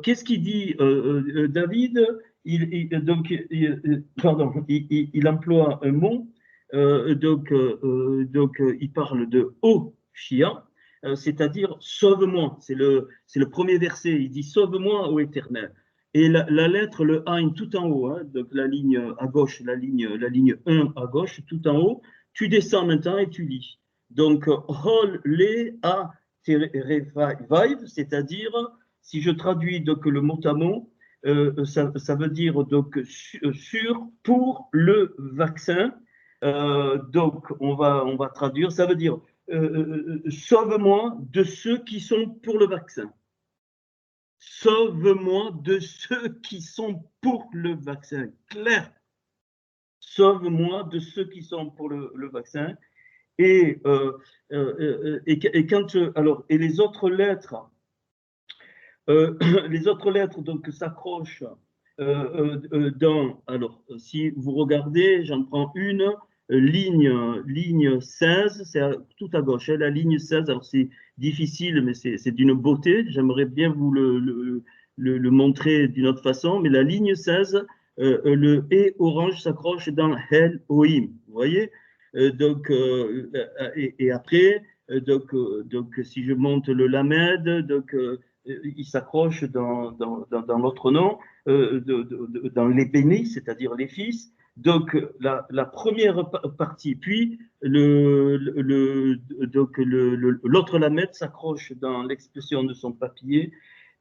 Qu'est-ce qu'il dit David? Il emploie un mot. Donc, il parle de Oshia, c'est-à-dire sauve-moi. C'est le premier verset. Il dit sauve-moi, ô Éternel. Et la lettre, le Ain, tout en haut, hein, donc la ligne à gauche, la ligne 1 à gauche, tout en haut, tu descends maintenant et tu lis. Donc, Hol le a revive, c'est-à-dire, si je traduis donc le mot à mot, ça veut dire donc sur pour le vaccin. Donc, on va traduire, ça veut dire sauve-moi de ceux qui sont pour le vaccin. Sauve-moi de ceux qui sont pour le vaccin. Clair. Sauve-moi de ceux qui sont pour le vaccin. Et quand alors et les autres lettres donc s'accrochent dans, alors si vous regardez, j'en prends une ligne 16, c'est tout à gauche, hein, la ligne 16, alors c'est difficile mais c'est d'une beauté, j'aimerais bien vous le montrer d'une autre façon, mais la ligne 16, le et orange s'accroche dans Hel Oim, vous voyez, donc et après donc si je monte le Lamed, donc il s'accroche dans l'autre nom, dans les bénis, c'est-à-dire les fils. Donc la première partie, puis l'autre Lamed s'accroche dans l'expression de son papier.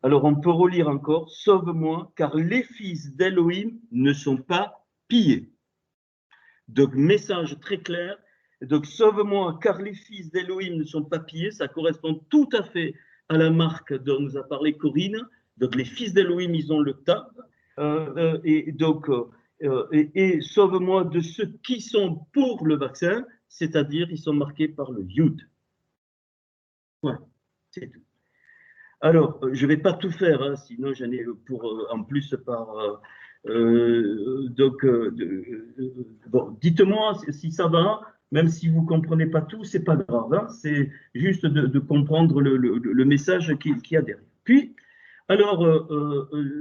Alors on peut relire encore, sauve-moi, car les fils d'Elohim ne sont pas pillés. Donc message très clair. Donc sauve-moi, car les fils d'Elohim ne sont pas pillés. Ça correspond tout à fait à la marque dont nous a parlé Corinne. Donc les fils d'Elohim, ils ont le tab. Et donc et sauve-moi de ceux qui sont pour le vaccin, c'est-à-dire ils sont marqués par le Yud. Voilà, c'est tout. Alors, je ne vais pas tout faire, hein, sinon j'en ai pour en plus par. Bon, dites-moi si ça va, même si vous ne comprenez pas tout, ce n'est pas grave, hein, c'est juste de comprendre le message qu'il y a derrière. Puis, alors,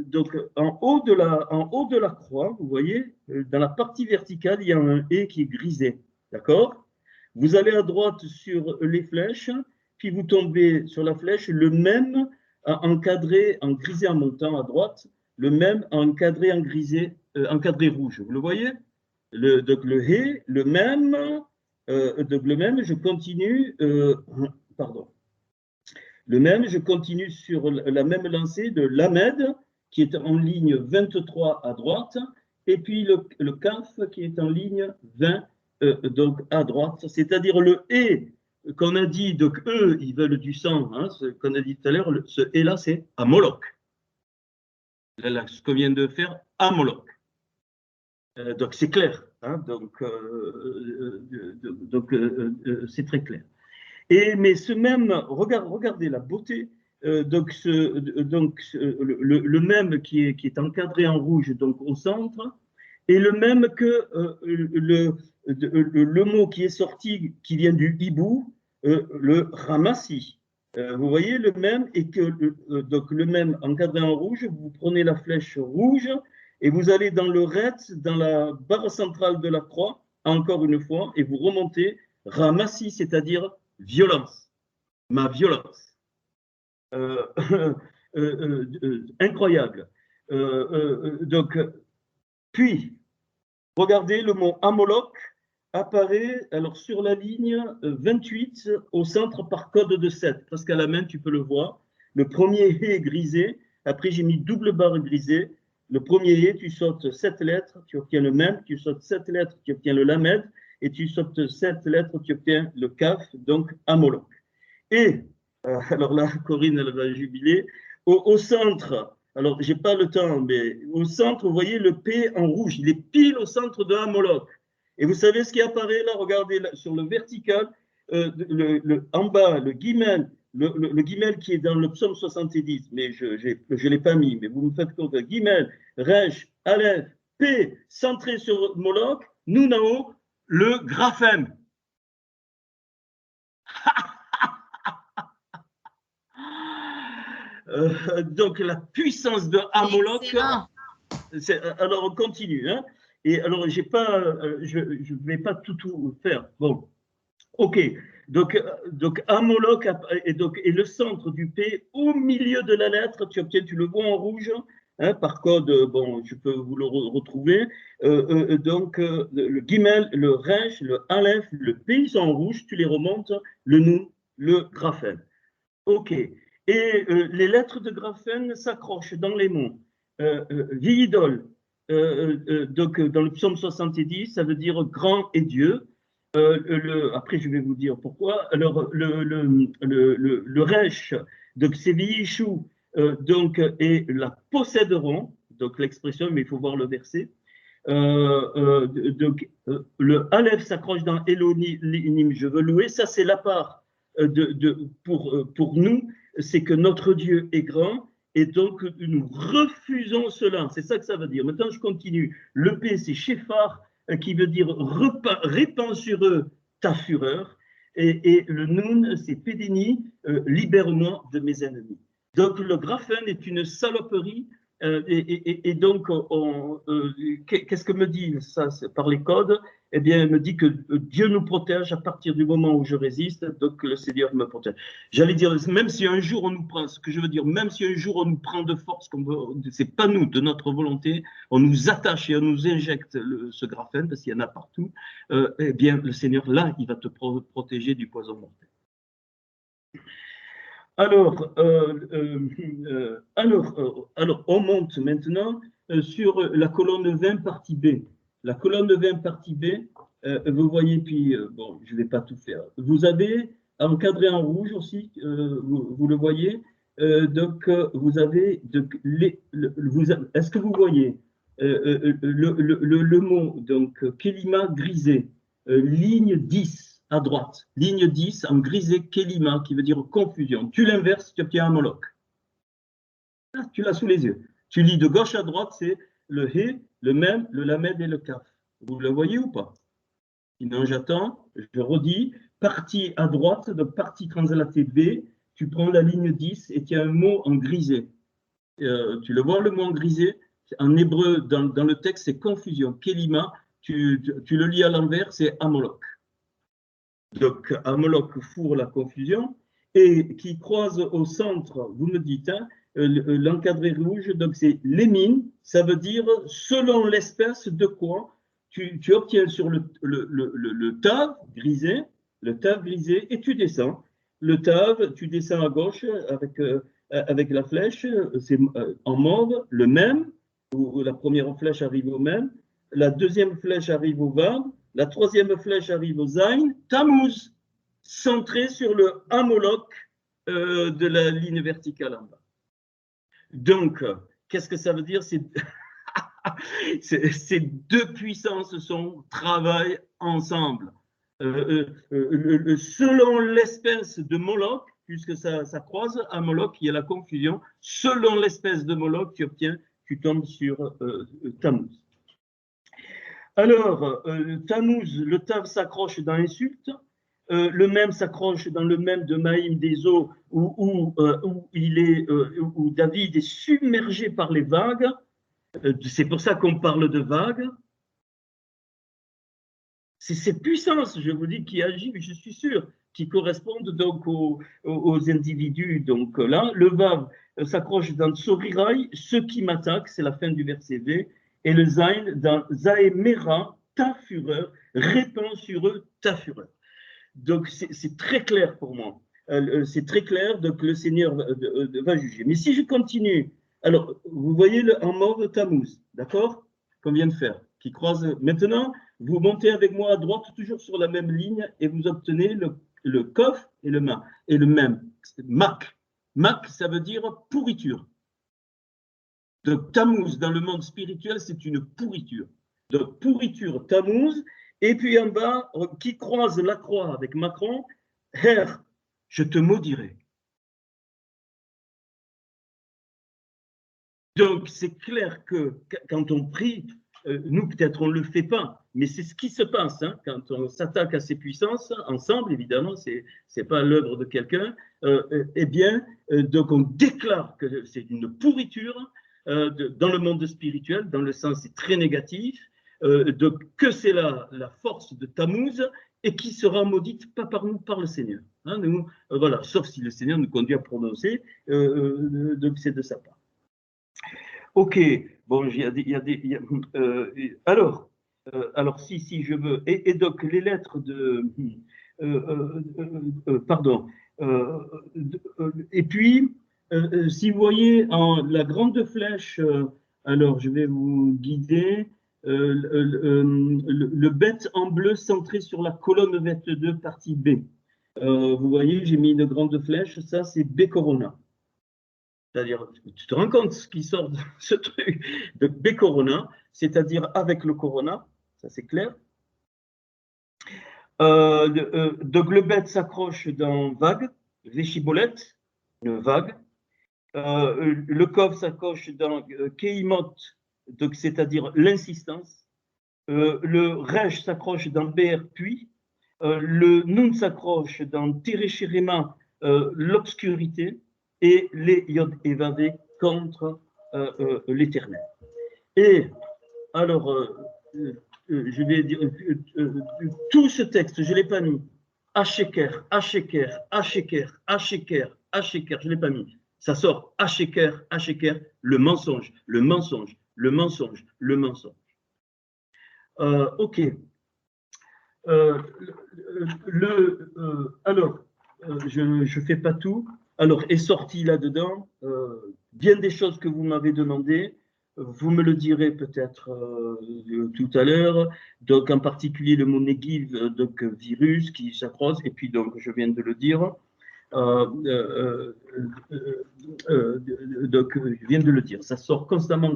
donc, en haut de la croix, vous voyez, dans la partie verticale, il y a un « et » qui est grisé, d'accord? Vous allez à droite sur les flèches, puis vous tombez sur la flèche, le même encadré en grisé en montant à droite, le même encadré en grisé, encadré rouge. Vous le voyez? Donc le hé, le même, je continue, pardon. Le même, je continue sur la même lancée de Lamed, qui est en ligne 23 à droite, et puis le Kaf qui est en ligne 20 donc à droite, c'est-à-dire le et qu'on a dit, donc eux, ils veulent du sang, hein, ce qu'on a dit tout à l'heure, ce et là, c'est à Moloch. Là, ce qu'on vient de faire à Moloch. Donc c'est clair, hein, donc c'est très clair. Mais ce même, regardez la beauté, donc le même qui est encadré en rouge, donc au centre, et le même que le mot qui est sorti, qui vient du hibou, le ramassi. Vous voyez le même, et que donc le même encadré en rouge, vous prenez la flèche rouge et vous allez dans le ret, dans la barre centrale de la croix, encore une fois, et vous remontez ramassi, c'est-à-dire violence, ma violence. Incroyable. Donc, puis, regardez le mot Amolok. apparaît alors sur la ligne 28 au centre par code de 7. Presque à la main, tu peux le voir. Le premier hé est grisé. Après, j'ai mis double barre grisée. Le premier hé, tu sautes 7 lettres, tu obtiens le mem. Tu sautes 7 lettres, tu obtiens le lamed. Et tu sautes 7 lettres, tu obtiens le kaf, donc amolok. Et, alors là, Corinne, elle va jubiler. Au centre, alors j'ai pas le temps, mais au centre, vous voyez le P en rouge. Il est pile au centre de amolok. Et vous savez ce qui apparaît là? Regardez là, sur le vertical, en bas, le guimel, le guimel qui est dans le psaume 70, mais je ne l'ai pas mis, mais vous me faites compte, guimel, resh, aleph, P, centré sur Moloch, nous en-haut, le graphème. Donc la puissance de Amolok. Alors on continue, hein. Et alors je ne vais pas tout faire. Bon, ok. Donc Amolok et le centre du P au milieu de la lettre, tu le vois en rouge, hein, par code. Bon, je peux vous le retrouver. Donc le Gimel, le Resh, le Aleph, le P, ils sont en rouge. Tu les remontes. Le Nun, le Graphène. Ok. Et les lettres de graphène s'accrochent dans les mots. V'idol, donc dans le psaume 70, ça veut dire grand et Dieu. Après, je vais vous dire pourquoi. Alors, le Resh, donc c'est V'yishu, donc, et la posséderont, donc l'expression, mais il faut voir le verset. Donc, le Aleph s'accroche dans Elohim, je veux louer. Ça, c'est la part pour nous, c'est que notre Dieu est grand et donc nous refusons cela. C'est ça que ça veut dire. Maintenant, je continue. Le P, c'est Shephar, qui veut dire répands sur eux ta fureur. Et le Nun, c'est Pédéni, libère-moi de mes ennemis. Donc, le graphène est une saloperie. Et donc, qu'est-ce que me dit ça par les codes? Eh bien, elle me dit que Dieu nous protège à partir du moment où je résiste, donc le Seigneur me protège. J'allais dire, même si un jour on nous prend, ce que je veux dire, même si un jour on nous prend de force, c'est pas nous, de notre volonté, on nous attache et on nous injecte ce graphène, parce qu'il y en a partout, eh bien, le Seigneur, là, il va te protéger du poison mortel. Alors, on monte maintenant sur la colonne 20 partie B. La colonne 20 partie B, vous voyez, puis, bon, je ne vais pas tout faire. Vous avez encadré en rouge aussi, vous le voyez. Donc, vous avez, est-ce que vous voyez le mot, donc, Kelima grisé, ligne 10 à droite, ligne 10 en grisé Kelima, qui veut dire confusion. Tu l'inverses, tu obtiens un Moloch. Là, tu l'as sous les yeux. Tu lis de gauche à droite, c'est le He, le Mem, le Lamed et le Kaf. Vous le voyez ou pas? Sinon, j'attends, je redis, partie à droite, donc partie translatée B, tu prends la ligne 10 et tu as un mot en grisé. Tu le vois, le mot en grisé? En hébreu, dans le texte, c'est confusion. Kelima, tu le lis à l'envers, c'est Amolok. Donc, Amolok fourre la confusion et qui croise au centre, vous me dites, hein, l'encadré rouge, donc c'est l'émine, ça veut dire selon l'espèce de quoi tu obtiens sur le tav grisé, et tu descends. Le tav, tu descends à gauche avec la flèche, c'est en mauve, le même, où la première flèche arrive au même, la deuxième flèche arrive au vav, la troisième flèche arrive au zain, Tammuz, centré sur le Amolok de la ligne verticale en bas. Donc, qu'est-ce que ça veut dire? Ces deux puissances travaillent ensemble. Selon l'espèce de Moloch, puisque ça croise à Moloch, il y a la confusion, selon l'espèce de Moloch, tu tombes sur Tammuz. Alors, Tammuz, le Tav s'accroche dans l'insulte, le même s'accroche dans le même de Maïm des eaux où David est submergé par les vagues. C'est pour ça qu'on parle de vagues. C'est ces puissances, je vous dis, qui agissent, je suis sûr, qui correspondent donc aux individus. Donc là, le Vav s'accroche dans Tsorirai, ceux qui m'attaquent, c'est la fin du verset V, et le Zain dans Zaemera, ta fureur, répands sur eux ta fureur. Donc, c'est très clair pour moi. C'est très clair, donc le Seigneur va juger. Mais si je continue, alors, vous voyez le en mort Tammuz, d'accord, qu'on vient de faire, qui croise. Maintenant, vous montez avec moi à droite, toujours sur la même ligne, et vous obtenez le Kof et le Ma, et le même. Mak. Mak, ça veut dire pourriture. Donc, Tammuz, dans le monde spirituel, c'est une pourriture. Donc, pourriture, Tammuz, et puis en bas, qui croise la croix avec Macron, Her, je te maudirai. Donc, c'est clair que quand on prie, nous, peut-être, on ne le fait pas, mais c'est ce qui se passe hein, quand on s'attaque à ces puissances, ensemble, évidemment, ce n'est pas l'œuvre de quelqu'un, eh bien, donc on déclare que c'est une pourriture dans le monde spirituel, dans le sens c'est très négatif, donc que c'est la force de Tammuz et qui sera maudite pas par nous, par le Seigneur. Hein, nous, voilà, sauf si le Seigneur nous conduit à prononcer, donc c'est de sa part. Ok, bon, alors si je veux, et donc les lettres de, pardon, et puis, si vous voyez la grande flèche, alors je vais vous guider, le bête en bleu centré sur la colonne 22, partie B. Vous voyez, j'ai mis une grande flèche, ça c'est B Corona. C'est-à-dire, tu te rends compte ce qui sort de ce truc de B-Corona, c'est-à-dire avec le Corona, ça c'est clair. Donc le bête s'accroche dans vague, Véchibolette, une vague. Le Kov s'accroche dans Keimot, donc c'est-à-dire l'insistance. Le Resh s'accroche dans BR puis. Le Nun s'accroche dans Tereshirima, l'obscurité. Et les Yod évadés contre l'éternel. Et alors, je vais dire, tout ce texte, je ne l'ai pas mis. Hacheker, Hacheker, Hacheker, Hacheker, Hacheker, je ne l'ai pas mis. Ça sort Hacheker, Hacheker, le mensonge, le mensonge, le mensonge, le mensonge. Ok. Alors, je ne fais pas tout. Alors, est sorti là-dedans bien des choses que vous m'avez demandé. Vous me le direz peut-être tout à l'heure. Donc, en particulier le mot Negiv, donc virus qui s'accroche. Et puis, donc, je viens de le dire. Donc, je viens de le dire. Ça sort constamment.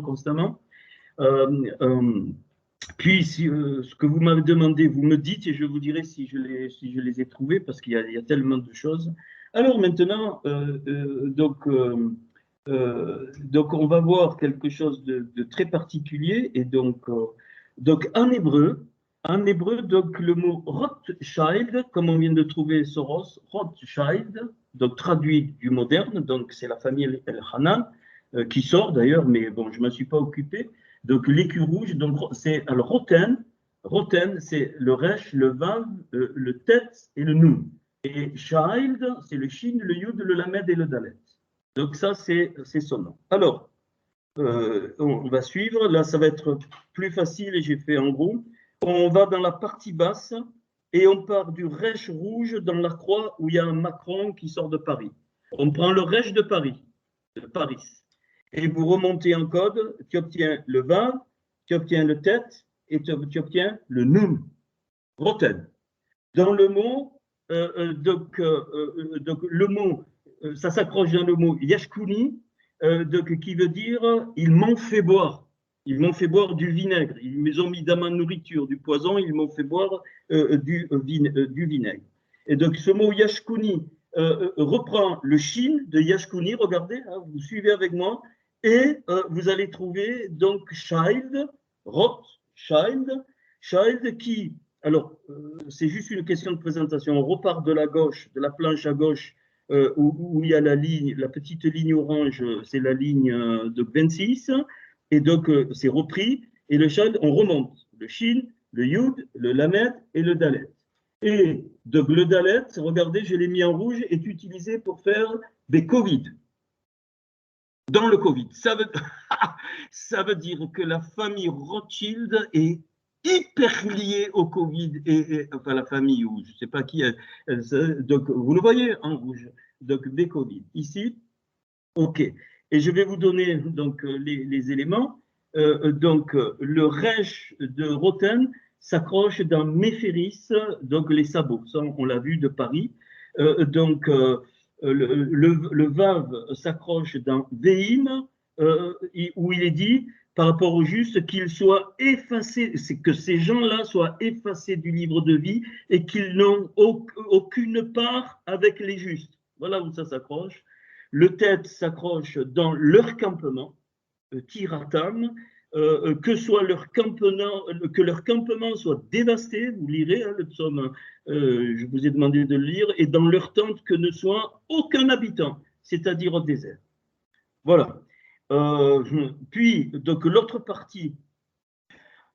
Puis, ce que vous m'avez demandé, vous me dites et je vous dirai si je les ai trouvés parce qu'il y a tellement de choses. Alors maintenant, donc on va voir quelque chose de très particulier. Et donc en hébreu, donc le mot Rothschild, comme on vient de trouver Soros, Rothschild, donc traduit du moderne, donc c'est la famille El-Hanan qui sort d'ailleurs, mais bon, je ne m'en suis pas occupé. Donc l'écu rouge, donc c'est alors Roten, c'est le Resh, le Vav, le Tet et le Nun. Et Child, c'est le Shin, le Yud, le Lamed et le Dalet. Donc ça, c'est son nom. Alors, on va suivre. Là, ça va être plus facile et j'ai fait en gros. On va dans la partie basse et on part du Resh rouge dans la croix où il y a un Macron qui sort de Paris. On prend le Resh de Paris, et vous remontez en code, tu obtiens le Vav, tu obtiens le Tet et tu obtiens le Nun, Roten. Dans le mot, donc le mot, ça s'accroche dans le mot Yashkuni, qui veut dire ils m'ont fait boire. Ils m'ont fait boire du vinaigre. Ils ont mis dans ma nourriture du poison. Ils m'ont fait boire du vinaigre. Et donc ce mot Yashkuni reprend le Shin de Yashkuni. Regardez, hein, vous suivez avec moi, et vous allez trouver donc Child, Rothschild, Child qui. Alors, c'est juste une question de présentation. On repart de la gauche, de la planche à gauche, où il y a la ligne, la petite ligne orange, c'est la ligne de 26. Et donc, c'est repris. Et le Child, on remonte. Le Shin, le Yud, le Lamed et le Dalet. Et donc, le Dalet, regardez, je l'ai mis en rouge, est utilisé pour faire des Covid. Dans le Covid. Ça veut dire que la famille Rothschild est hyper lié au Covid et enfin la famille ou je ne sais pas qui. Donc, vous le voyez en rouge. Donc, des Covid. Ici, OK. Et je vais vous donner donc les éléments. Donc, le Reich de Rothen s'accroche dans Méphéris, donc les sabots. Ça, on l'a vu de Paris. Donc, le Vav s'accroche dans Veim, où il est dit, par rapport au juste, qu'ils soient effacés, c'est que ces gens-là soient effacés du livre de vie et qu'ils n'ont aucune part avec les justes. Voilà où ça s'accroche. Le tête s'accroche dans leur campement, Tiratam, que leur campement soit dévasté, vous lirez le psaume, je vous ai demandé de le lire, et dans leur tente que ne soit aucun habitant, c'est-à-dire au désert. Voilà. Puis, donc l'autre partie,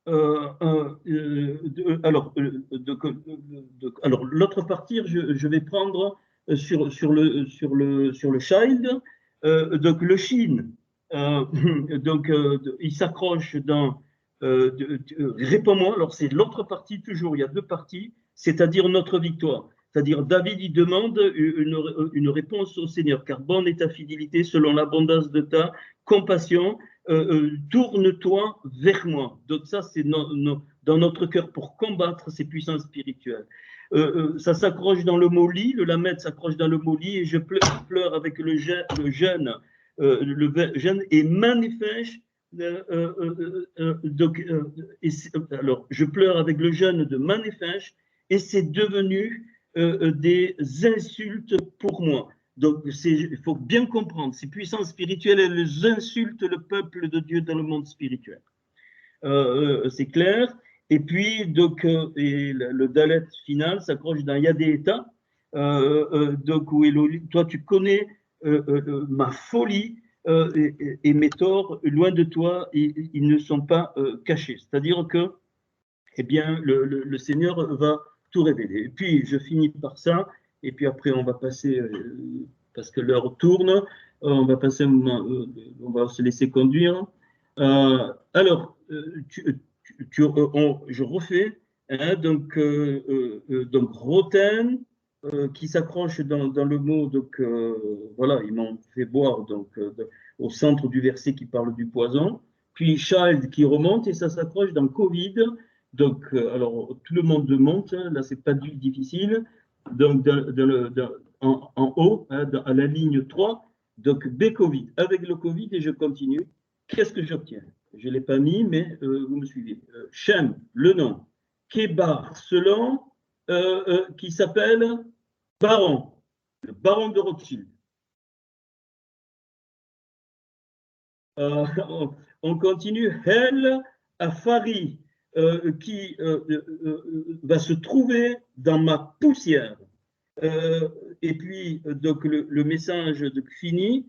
alors l'autre partie, je vais prendre sur le child, donc le Shin, donc il s'accroche dans réponds-moi. Alors c'est l'autre partie, toujours il y a deux parties, c'est-à-dire notre victoire. C'est-à-dire David il demande une réponse au Seigneur, car bonne est ta fidélité selon l'abondance de ta compassion, tourne-toi vers moi. Donc ça c'est dans notre cœur pour combattre ces puissances spirituelles. Ça s'accroche dans le mot lit, le lamed s'accroche dans le mot lit, et je pleure avec le jeûne et manifeste. Alors, je pleure avec le jeûne de manifeste, et c'est devenu des insultes pour moi. Donc, il faut bien comprendre, ces puissances spirituelles, elles insultent le peuple de Dieu dans le monde spirituel. C'est clair. Et puis, donc, et le dalet final s'accroche dans Yadéeta, donc, où toi, tu connais ma folie et mes torts, loin de toi, ils ne sont pas cachés. C'est-à-dire que, eh bien, le Seigneur va tout révéler. Et puis, je finis par ça, et puis après, on va passer, parce que l'heure tourne, on va passer, on va se laisser conduire. Alors, je refais, hein, donc Rothen, qui s'accroche dans le mot, donc voilà, ils m'ont fait boire donc au centre du verset qui parle du poison, puis Child qui remonte et ça s'accroche dans Covid, donc alors tout le monde monte, hein, là c'est pas difficile, donc en haut, hein, à la ligne 3, donc B-Covid, avec le Covid et je continue, qu'est-ce que j'obtiens? Je ne l'ai pas mis, mais vous me suivez. Shem, le nom, Kebar, selon, qui s'appelle Baron, le baron de Rothschild. On continue. Hel Afari, qui va se trouver dans ma poussière. Et puis, donc, le message fini,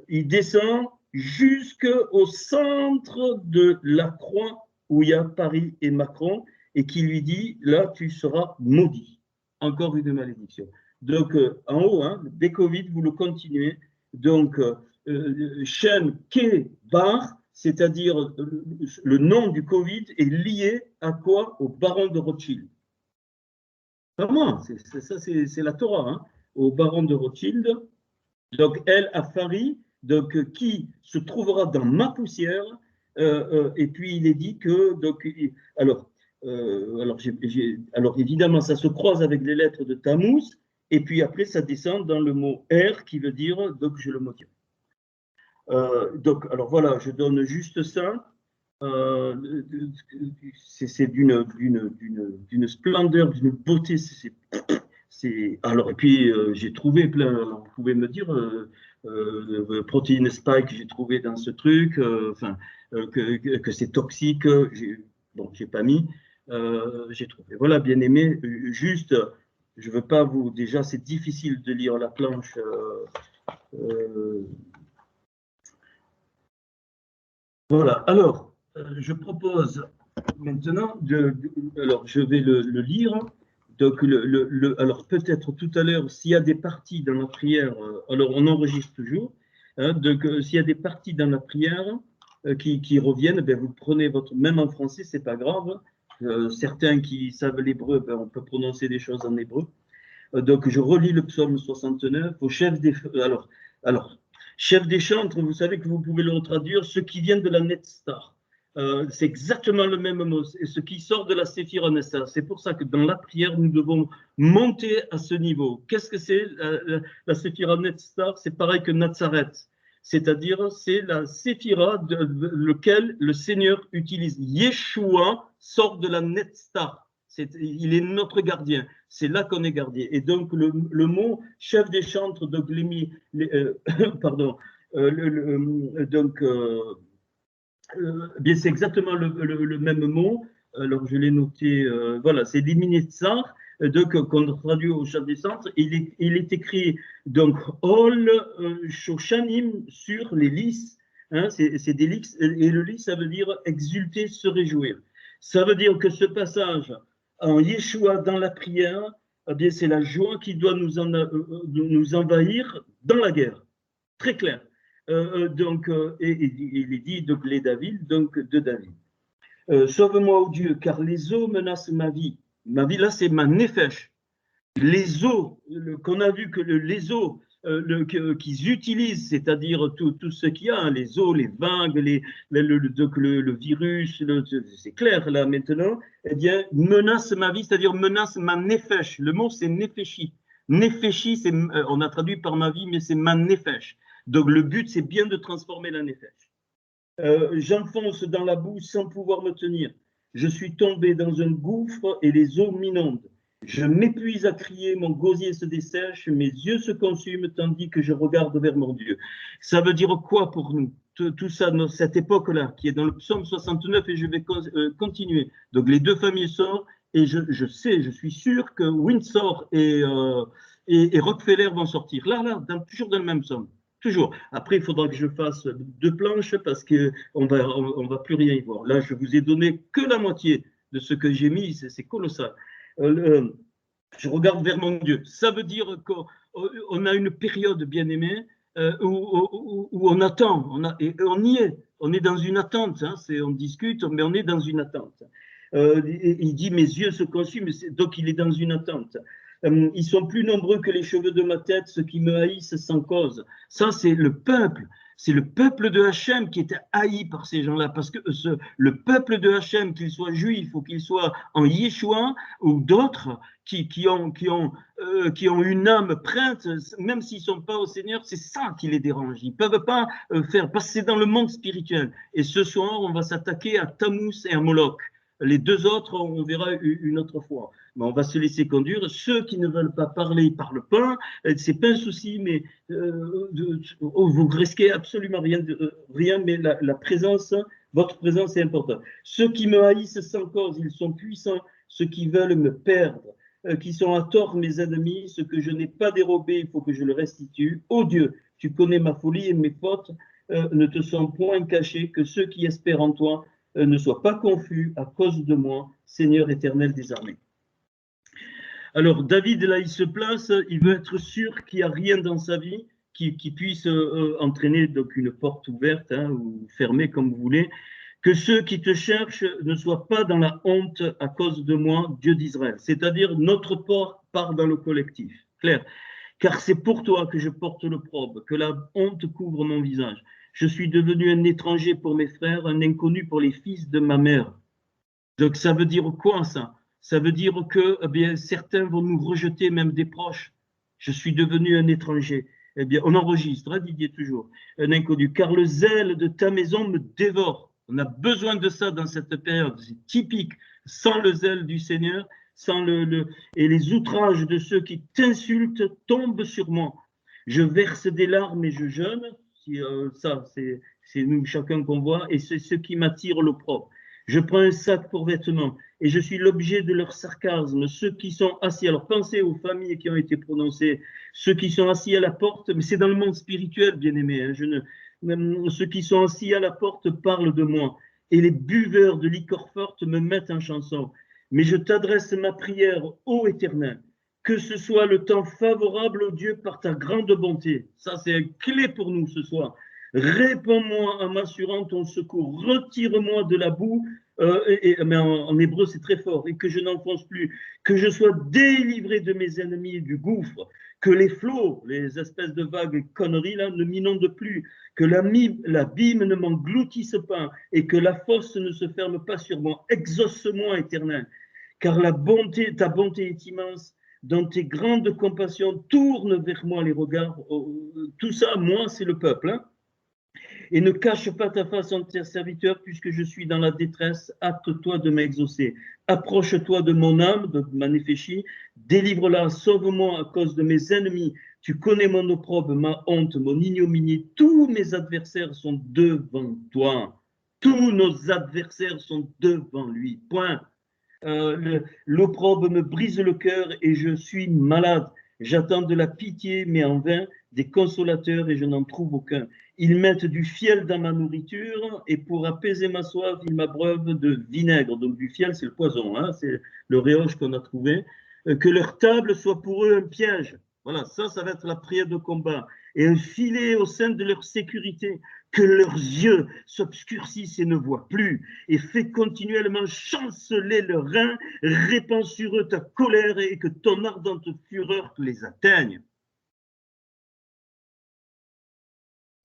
il descend jusqu'au centre de la croix où il y a Paris et Macron, et qui lui dit, là, tu seras maudit. Encore une malédiction. Donc, en haut, hein, dès Covid, vous le continuez. Donc, Shem Kebar, c'est-à-dire le nom du Covid, est lié à quoi? Au baron de Rothschild. Pas moi, c'est la Torah, hein, au baron de Rothschild. Donc, El Afari, donc, qui se trouvera dans ma poussière, et puis il est dit que, donc, alors évidemment, ça se croise avec les lettres de Tammuz, et puis après, ça descend dans le mot R, qui veut dire, donc, je le motive. Donc, alors voilà, je donne juste ça. C'est d'une splendeur, d'une beauté. Alors, et puis, j'ai trouvé plein, alors, vous pouvez me dire, protéines spike, j'ai trouvé dans ce truc, que c'est toxique, bon, j'ai pas mis, j'ai trouvé. Voilà, bien aimé, juste, je veux pas vous, déjà, c'est difficile de lire la planche. Voilà, alors, je propose maintenant, alors je vais le lire. Donc, alors peut-être tout à l'heure, s'il y a des parties dans la prière, alors on enregistre toujours, hein, donc s'il y a des parties dans la prière, qui reviennent, ben, vous prenez votre, même en français, c'est pas grave. Certains qui savent l'hébreu, ben, on peut prononcer des choses en hébreu. Donc, je relis le psaume 69 au chef des... Alors, chef des chantres, vous savez que vous pouvez le traduire, ceux qui viennent de la Netzstar. C'est exactement le même mot, ce qui sort de la Séphira Netzstar. C'est pour ça que dans la prière, nous devons monter à ce niveau. Qu'est-ce que c'est la Séphira Netzstar? C'est pareil que Nazareth. C'est-à-dire, c'est la Séphira de lequel le Seigneur utilise. Yeshua sort de la Netzstar. Il est notre gardien. C'est là qu'on est gardien. Et donc, le mot chef des chantres de Glémy, pardon, bien c'est exactement le même mot. Alors, je l'ai noté, voilà, c'est Liminetsar, donc qu'on traduit au chef des chantres. Il est écrit, donc, Ol Shoshanim sur les lys, hein, c'est des lys, et le lys, ça veut dire exulter, se réjouir. Ça veut dire que ce passage en Yeshua dans la prière, eh bien, c'est la joie qui doit nous envahir dans la guerre. Très clair. Donc, il est dit donc les David, donc de David. Sauve-moi, ô Dieu, car les eaux menacent ma vie. Ma vie, là, c'est ma nefesh. Les eaux, qu'on a vu que les eaux qu'ils utilisent, c'est-à-dire tout ce qu'il y a, hein, les eaux, les vagues, le virus, c'est clair là maintenant, eh bien, menace ma vie, c'est-à-dire menace ma nefesh. Le mot, c'est nefeshi. Nefeshi, on a traduit par ma vie, mais c'est ma nefesh. Donc, le but, c'est bien de transformer la nefesh. J'enfonce dans la boue sans pouvoir me tenir. Je suis tombé dans un gouffre et les eaux m'inondent. Je m'épuise à crier, mon gosier se dessèche, mes yeux se consument tandis que je regarde vers mon Dieu. Ça veut dire quoi pour nous? Tout ça, dans cette époque-là, qui est dans le psaume 69, et je vais continuer. Donc, les deux familles sortent, et je sais, je suis sûr que Windsor et Rockefeller vont sortir. Là, toujours dans le même psaume. Toujours. Après, il faudra que je fasse 2 planches parce qu'on va plus rien y voir. Là, je vous ai donné que la moitié de ce que j'ai mis, c'est colossal. Je regarde vers mon Dieu. Ça veut dire qu'on a une période, bien aimée, où on attend, et on y est. On est dans une attente. Hein, on discute, mais on est dans une attente. Il dit, mes yeux se consument, donc il est dans une attente. Ils sont plus nombreux que les cheveux de ma tête, ceux qui me haïssent sans cause. Ça, c'est le peuple. C'est le peuple de Hachem qui était haï par ces gens-là, parce que le peuple de Hachem, qu'il soit juif ou qu'il soit en Yeshua ou d'autres qui ont une âme prête, même s'ils ne sont pas au Seigneur, c'est ça qui les dérange. Ils ne peuvent pas faire passer dans le monde spirituel. Et ce soir, on va s'attaquer à Tammuz et à Moloch. Les deux autres, on verra une autre fois. Mais on va se laisser conduire. Ceux qui ne veulent pas parler, ils ne parlent pas. C'est pas un souci, mais vous risquez absolument rien, mais la présence, votre présence est importante. Ceux qui me haïssent sans cause, ils sont puissants. Ceux qui veulent me perdre, qui sont à tort mes ennemis, ce que je n'ai pas dérobé, il faut que je le restitue. Ô Dieu, tu connais ma folie et mes fautes ne te sont point cachées, que ceux qui espèrent en toi ne soient pas confus à cause de moi, Seigneur éternel des armées. Alors, David, là, il se place, il veut être sûr qu'il n'y a rien dans sa vie qui puisse entraîner donc, une porte ouverte hein, ou fermée, comme vous voulez. Que ceux qui te cherchent ne soient pas dans la honte à cause de moi, Dieu d'Israël. C'est-à-dire, notre part dans le collectif. Clair. Car c'est pour toi que je porte l'opprobre, que la honte couvre mon visage. Je suis devenu un étranger pour mes frères, un inconnu pour les fils de ma mère. Donc, ça veut dire quoi, ça? Ça veut dire que eh bien, certains vont nous rejeter, même des proches. Je suis devenu un étranger. Eh bien, on enregistre, hein, Didier, toujours. Un inconnu. Car le zèle de ta maison me dévore. On a besoin de ça dans cette période. C'est typique. Sans le zèle du Seigneur, et les outrages de ceux qui t'insultent tombent sur moi. Je verse des larmes et je jeûne. Ça, c'est nous chacun qu'on voit, et c'est ce qui m'attire l'opprobre. Je prends un sac pour vêtements, et je suis l'objet de leur sarcasme. Ceux qui sont assis, alors pensez aux familles qui ont été prononcées, ceux qui sont assis à la porte, mais c'est dans le monde spirituel, bien aimé, hein, ceux qui sont assis à la porte parlent de moi, et les buveurs de liqueur forte me mettent en chanson. Mais je t'adresse ma prière, ô Éternel, que ce soit le temps favorable au Dieu par ta grande bonté. Ça, c'est une clé pour nous ce soir. Réponds-moi en m'assurant ton secours. Retire-moi de la boue. Mais en hébreu, c'est très fort. Et que je n'enfonce plus. Que je sois délivré de mes ennemis du gouffre. Que les flots, les espèces de vagues conneries là, ne m'inondent plus. Que l'abîme ne m'engloutisse pas. Et que la fosse ne se ferme pas sur moi. Exauce-moi, Éternel. Car ta bonté est immense. Dans tes grandes compassions, tourne vers moi les regards. Tout ça, moi, c'est le peuple. Hein. Et ne cache pas ta face en tes serviteurs, puisque je suis dans la détresse. Hâte-toi de m'exaucer. Approche-toi de mon âme, de ma néphéchie. Délivre-la, sauve-moi à cause de mes ennemis. Tu connais mon opprobre, ma honte, mon ignominie. Tous mes adversaires sont devant toi. Tous nos adversaires sont devant lui. Point. L'opprobre me brise le cœur et je suis malade. J'attends de la pitié, mais en vain, des consolateurs et je n'en trouve aucun. Ils mettent du fiel dans ma nourriture et pour apaiser ma soif, ils m'abreuvent de vinaigre. Donc du fiel, c'est le poison, hein, c'est le réauge qu'on a trouvé. Que leur table soit pour eux un piège. Voilà, ça va être la prière de combat. Et un filet au sein de leur sécurité. Que leurs yeux s'obscurcissent et ne voient plus. Et fais continuellement chanceler leurs reins. Répands sur eux ta colère et que ton ardente fureur les atteigne.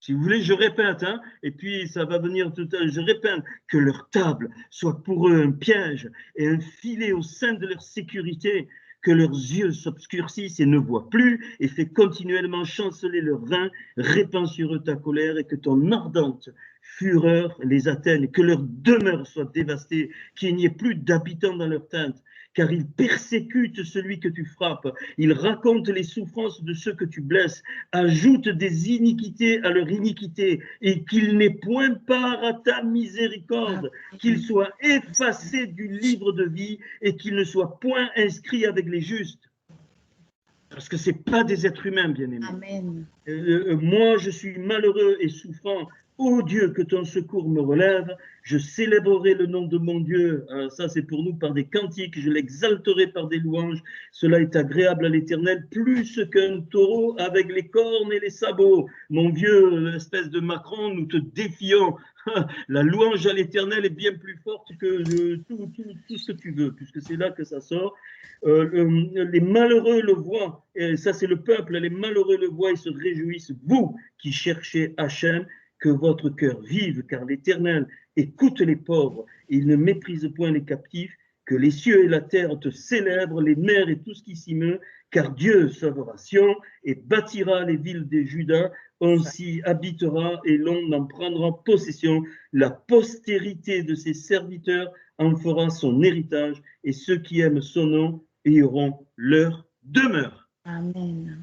Si vous voulez, je répète, hein, et puis ça va venir tout à l'heure. Je répète que leur table soit pour eux un piège et un filet au sein de leur sécurité, que leurs yeux s'obscurcissent et ne voient plus, et fais continuellement chanceler leurs reins, répands sur eux ta colère et que ton ardente fureur les atteigne, que leur demeure soit dévastée, qu'il n'y ait plus d'habitants dans leur tente, car ils persécutent celui que tu frappes, ils racontent les souffrances de ceux que tu blesses, ajoutent des iniquités à leur iniquité, et qu'ils n'aient point part à ta miséricorde, qu'ils soient effacés du livre de vie, et qu'ils ne soient point inscrits avec les justes. Parce que ce n'est pas des êtres humains, bien-aimés. Amen. Moi, je suis malheureux et souffrant. Ô Dieu, que ton secours me relève, je célébrerai le nom de mon Dieu. Ça, c'est pour nous par des cantiques, je l'exalterai par des louanges. Cela est agréable à l'Éternel, plus qu'un taureau avec les cornes et les sabots. Mon vieux, espèce de Macron, nous te défions. La louange à l'Éternel est bien plus forte que tout ce que tu veux, puisque c'est là que ça sort. Les malheureux le voient, et ça c'est le peuple, les malheureux le voient et se réjouissent. Vous qui cherchez Hachem, que votre cœur vive, car l'Éternel écoute les pauvres, et il ne méprise point les captifs, que les cieux et la terre te célèbrent, les mers et tout ce qui s'y meut, car Dieu sauvera Sion et bâtira les villes des Judas, on s'y habitera et l'on en prendra possession. La postérité de ses serviteurs en fera son héritage, et ceux qui aiment son nom y auront leur demeure. Amen.